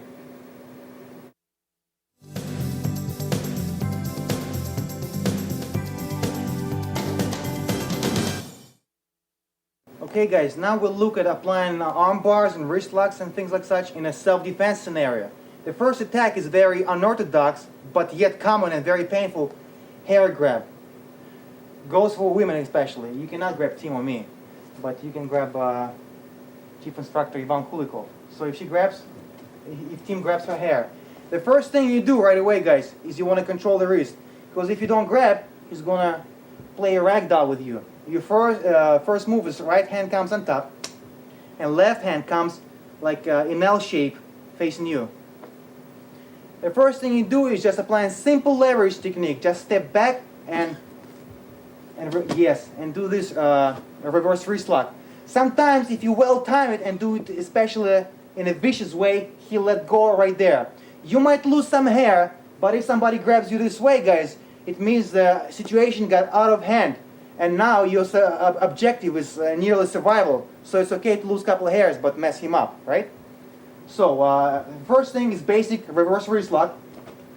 Speaker 1: Okay guys, now we'll look at applying arm bars and wrist locks and things like such in a self-defense scenario. The first attack is very unorthodox, but yet common and very painful. Hair grab. Goes for women especially. You cannot grab Tim or me, but you can grab Chief Instructor Koulikov. So if Tim grabs her hair, The first thing you do right away, guys, is you want to control the wrist. Because if you don't grab, he's going to play a ragdoll with you. Your first move is right hand comes on top, and left hand comes like in L shape facing you. The first thing you do is just apply a simple leverage technique. Just step back and do this reverse wrist lock. Sometimes if you well time it and do it especially in a vicious way, he'll let go right there. You might lose some hair, but if somebody grabs you this way, guys, it means the situation got out of hand. And now your objective is nearly survival. So it's okay to lose a couple of hairs, but mess him up, right? So first thing is basic reverse wrist lock.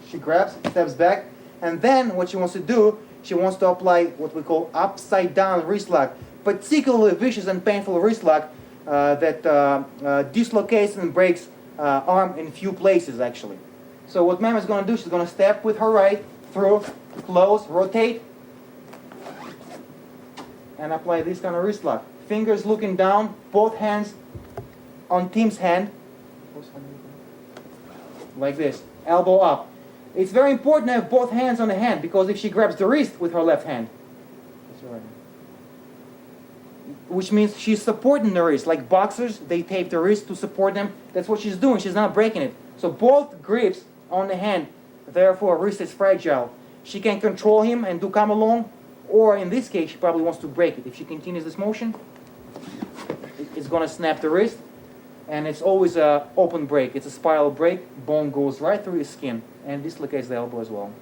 Speaker 1: She grabs, steps back, and then what she wants to do, she wants to apply what we call upside down wrist lock. Particularly vicious and painful wrist lock that dislocates and breaks arm in few places actually. So what Ma'am is going to do, she's going to step with her right through, close, rotate, and apply this kind of wrist lock. Fingers looking down, both hands on Tim's hand, like this, elbow up. It's very important to have both hands on the hand because if she grabs the wrist with her left hand, which means she's supporting the wrist. Like boxers, they tape the wrist to support them. That's what she's doing. She's not breaking it. So both grips on the hand, therefore wrist is fragile. She can control him and do come along, or in this case, she probably wants to break it. If she continues this motion, it's going to snap the wrist, and it's always an open break. It's a spiral break. Bone goes right through his skin and dislocates the elbow as well.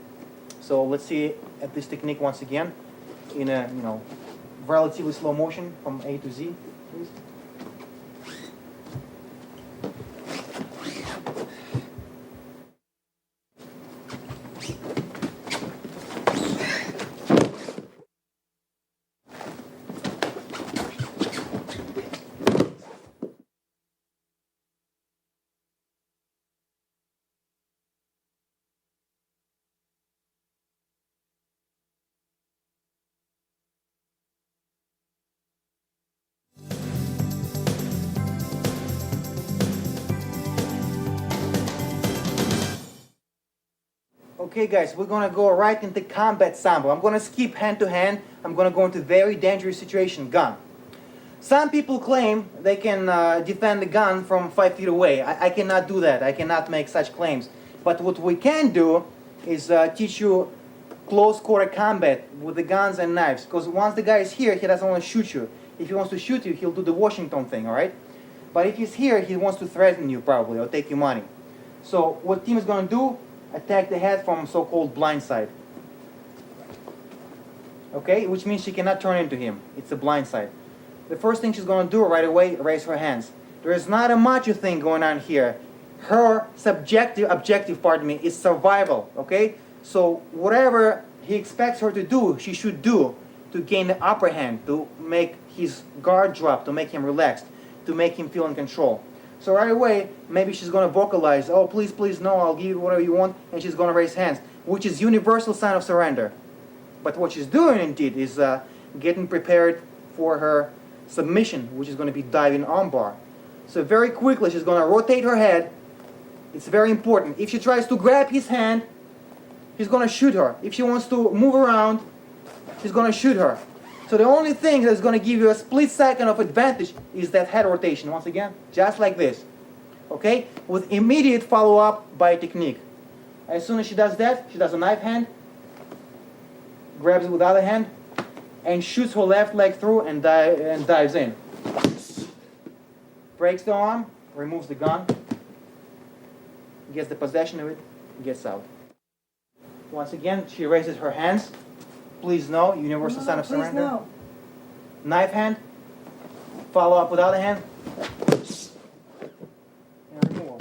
Speaker 1: So let's see at this technique once again in a relatively slow motion from A to Z, please. Okay guys, we're going to go right into combat Sambo. I'm going to skip hand to hand. I'm going to go into very dangerous situation, gun. Some people claim they can defend the gun from 5 feet away. I cannot do that. I cannot make such claims. But what we can do is teach you close quarter combat with the guns and knives. Because once the guy is here, he doesn't want to shoot you. If he wants to shoot you, he'll do the Washington thing, alright? But if he's here, he wants to threaten you probably or take your money. So what Tim is going to do, attack the head from so-called blind side. Okay, which means she cannot turn into him. It's a blind side. The first thing she's going to do right away, raise her hands. There is not a macho thing going on here. Her objective, is survival, okay? So whatever he expects her to do, she should do to gain the upper hand, to make his guard drop, to make him relaxed, to make him feel in control. So right away, maybe she's going to vocalize, oh, please, please, no, I'll give you whatever you want, and she's going to raise hands, which is universal sign of surrender. But what she's doing, indeed, is getting prepared for her submission, which is going to be diving armbar. So very quickly, she's going to rotate her head. It's very important. If she tries to grab his hand, he's going to shoot her. If she wants to move around, he's going to shoot her. So the only thing that's going to give you a split second of advantage is that head rotation. Once again, just like this. Okay? With immediate follow-up by technique. As soon as she does that, she does a knife hand, grabs it with the other hand, and shoots her left leg through and dives in. Breaks the arm, removes the gun, gets the possession of it, gets out. Once again, she raises her hands. Please no, universal sign of surrender. No. Knife hand, follow up with other hand, and removal.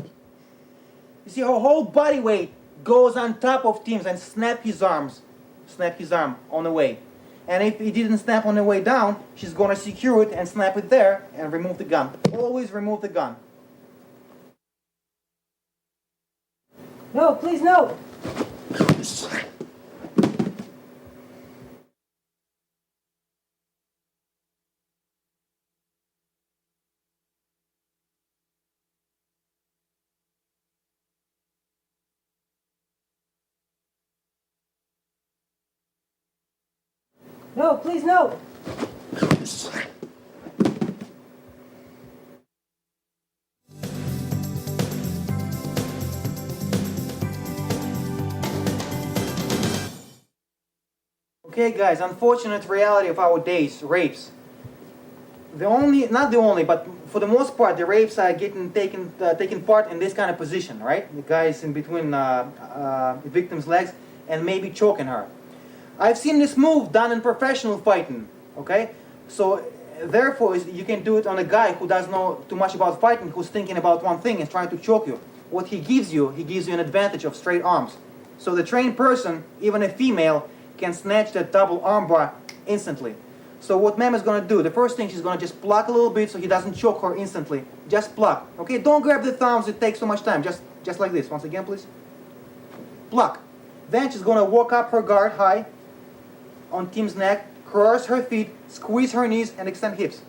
Speaker 1: You see, her whole body weight goes on top of Tim's and snap his arm on the way. And if he didn't snap on the way down, she's going to secure it and snap it there and remove the gun. Always remove the gun.
Speaker 2: No, please no. No, please, no.
Speaker 1: Okay, guys, unfortunate reality of our days, rapes. Not the only, but for the most part, the rapes are taking part in this kind of position, right? The guys in between the victim's legs and maybe choking her. I've seen this move done in professional fighting, okay? So therefore, you can do it on a guy who doesn't know too much about fighting, who's thinking about one thing and trying to choke you. What he gives you an advantage of straight arms. So the trained person, even a female, can snatch that double armbar instantly. So what Mem is going to do, the first thing she's going to just pluck a little bit so he doesn't choke her instantly. Just pluck. Okay, don't grab the thumbs, it takes so much time. Just like this. Once again, please. Pluck. Then she's going to walk up her guard high on Tim's neck, cross her feet, squeeze her knees, and extend hips.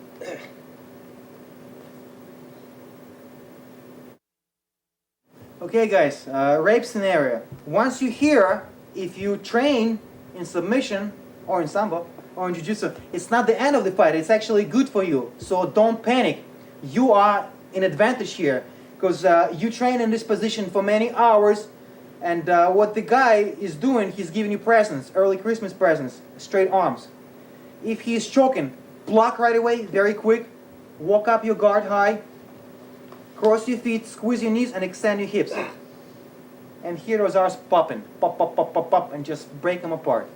Speaker 1: Okay, guys, rape scenario. Once you hear, if you train in submission or in Sambo or in Jiu-Jitsu, it's not the end of the fight, it's actually good for you. So don't panic. You are in advantage here because you train in this position for many hours, and what the guy is doing, he's giving you presents, early Christmas presents, straight arms. If he is choking, block right away, very quick, walk up your guard high, cross your feet, squeeze your knees, and extend your hips. And here those arms popping, pop, pop, pop, pop, pop, and just break them apart.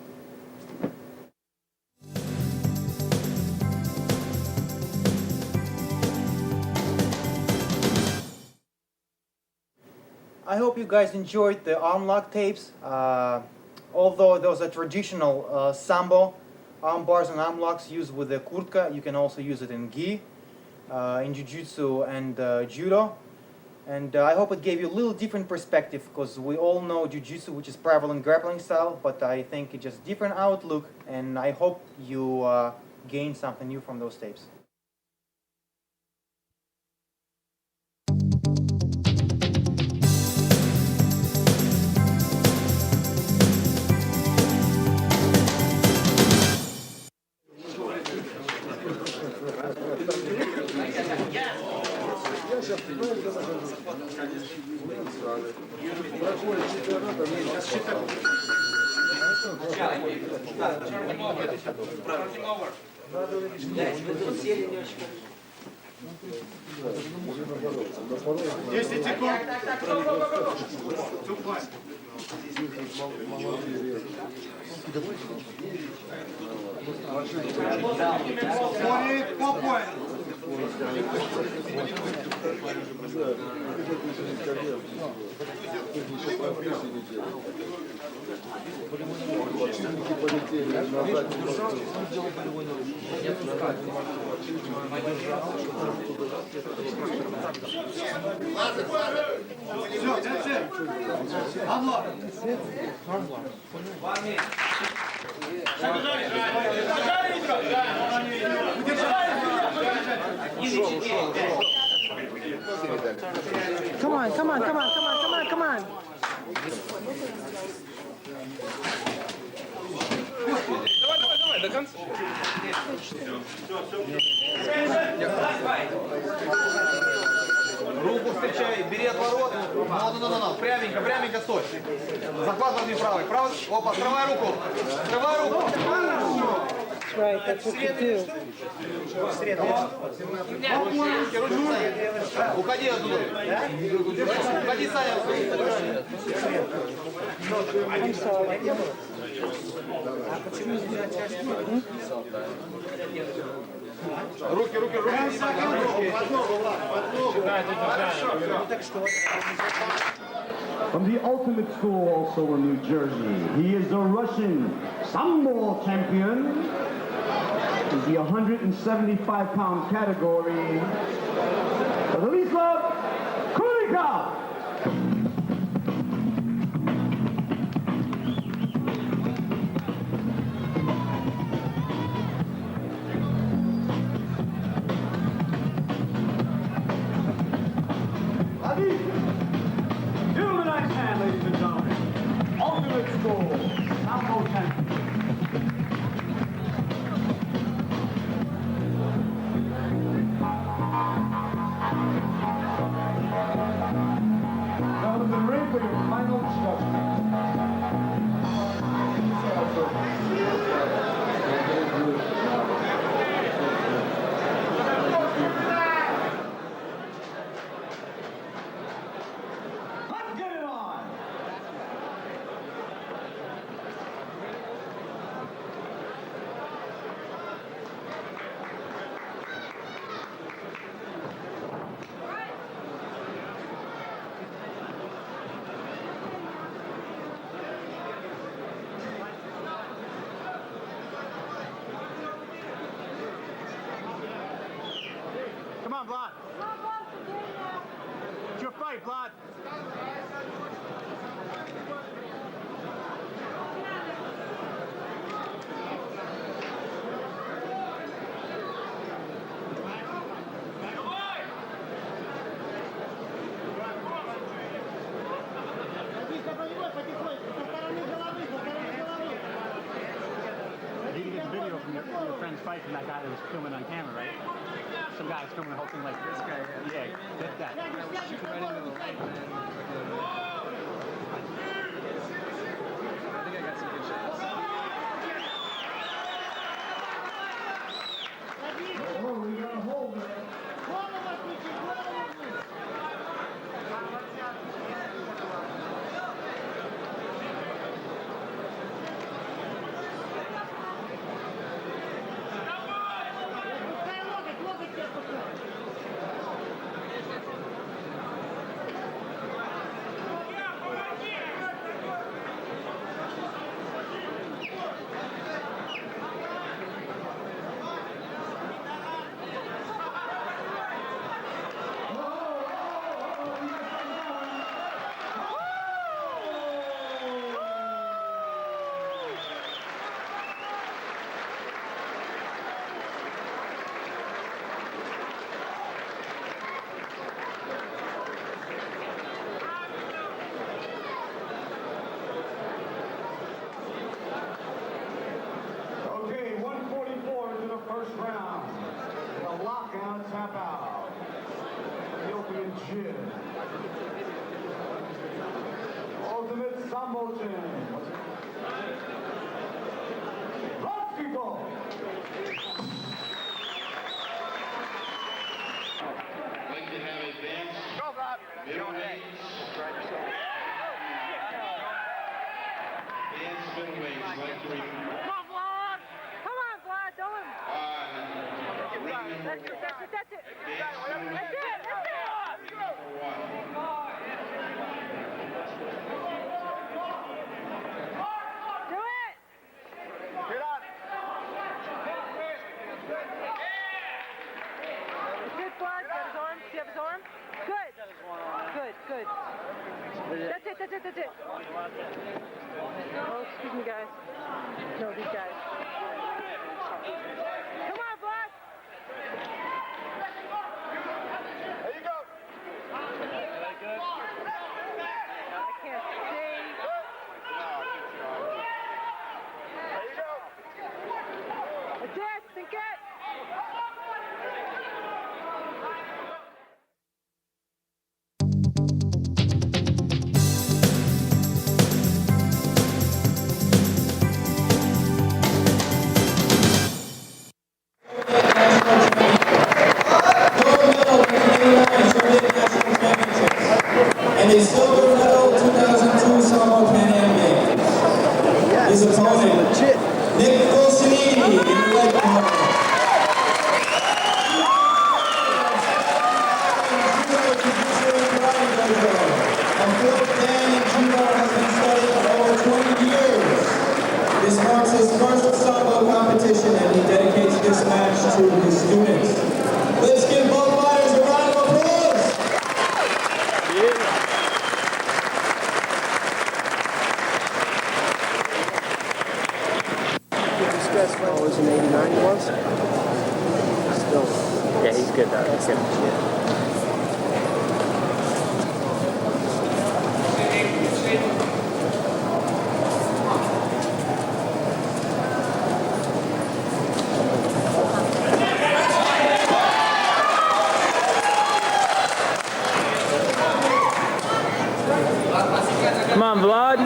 Speaker 1: I hope you guys enjoyed the arm lock tapes. Although those are traditional Sambo arm bars and arm locks used with the kurtka, you can also use it in gi, in Jiu-Jitsu and Judo. And I hope it gave you a little different perspective, because we all know Jiu-Jitsu, which is prevalent grappling style, but I think it's just different outlook, and I hope you gained something new from those tapes.
Speaker 2: Come on, come on, come on, come on, come on, come on.
Speaker 3: До конца. Руку встречай, бери отворот. No. Пряменько стой. Захват возьми правой. Опа, скрывай руку.
Speaker 2: That's right, that's what you do.
Speaker 3: Уходи оттуда. Уходи, Саня.
Speaker 2: I'm sorry.
Speaker 3: Руки.
Speaker 4: From the Ultimate School, also in New Jersey, he is the Russian Sambo champion. Is the 175-pound category. Vladislav Koulikov. Give him a nice hand, ladies and gentlemen. Ultimate School Sambo champion. for your final judgment. Let's get it on!
Speaker 5: Come on, Vlad. It's your fight, Vlad. You can get the video from your friend's fight from that guy that was filming on camera, right? Some guy was filming the whole thing like this guy. Yeah, get that.
Speaker 3: I was shooting right into the light, man. I think I got some good shots.
Speaker 4: Oh, we got a hold there. Okay, 144 into the first round. The lockout tap out. The opening chin. Ultimate Sambo chin. Vladislav.
Speaker 6: Like to have advanced middleweights, advanced middleweights like to
Speaker 2: Come on, Vlad. Come on, Vlad. Don't let him.
Speaker 6: ring number
Speaker 2: That's it. That's it. That's it.
Speaker 6: advanced
Speaker 2: That's
Speaker 6: middleweight
Speaker 2: it. That's it.
Speaker 6: ring number one.
Speaker 2: Do it.
Speaker 5: Get on.
Speaker 2: Good, Vlad. Got his arm. Do you have his arm? Good. Good. Good. That's it. That's it. That's it. Oh, excuse me, guys. No, these guys. Come on, Vlad.
Speaker 5: There you go.
Speaker 2: I can't see.
Speaker 5: There you go.
Speaker 2: That's it. Think it.
Speaker 7: And a silver medal 2002 Sambo Pan Am Games. His opponent, Nick Wilsonini in the red corner. A fourth Dan in judo has been studying for over 20 years. This marks his first Sambo competition and he dedicates this match to his students. Let's give both fighters a round of applause.
Speaker 2: What was in 89 he was? Still. Yeah, he's good though. He's good.
Speaker 7: Gracias.
Speaker 8: Come on, Vlad.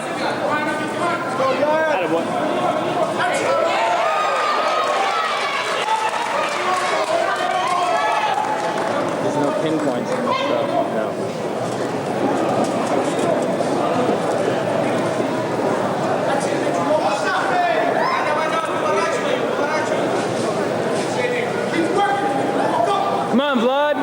Speaker 8: There's no pinpoints in this stuff. No. Come on, Vlad.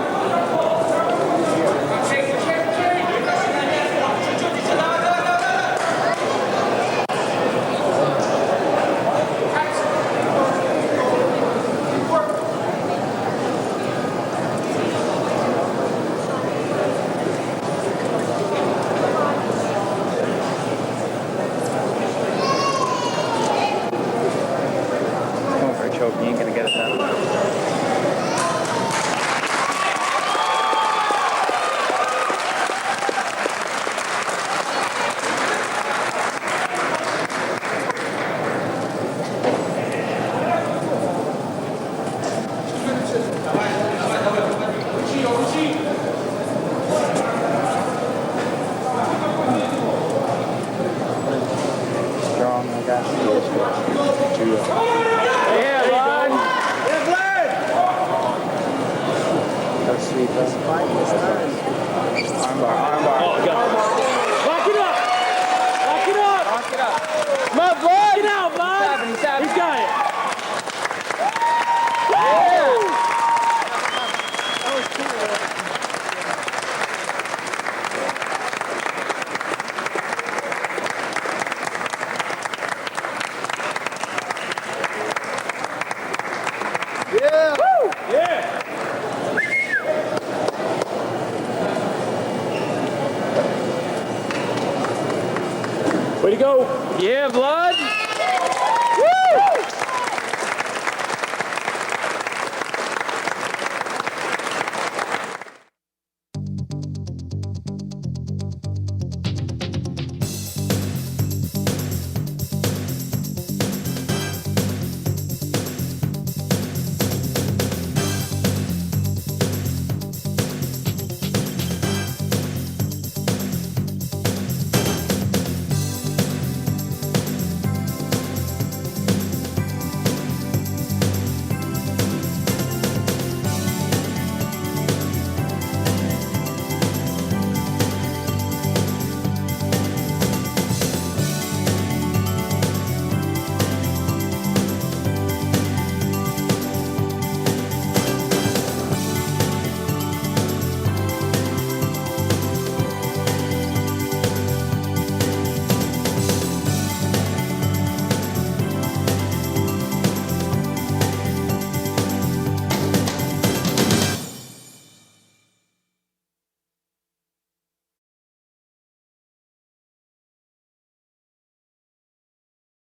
Speaker 8: Going for a choke, you ain't gonna get it that way. Strong, I got yeah, Vlad! Yeah, Vlad! That's sweet, that's fine this time. Armbar, armbar. Oh, go. Lock it up! Lock it up! Lock it up. Come on, Vlad! Get out, Vlad! He's got it. Yeah! That was cool. Yeah! Woo! Yeah! Way to go! Yeah, Vlad!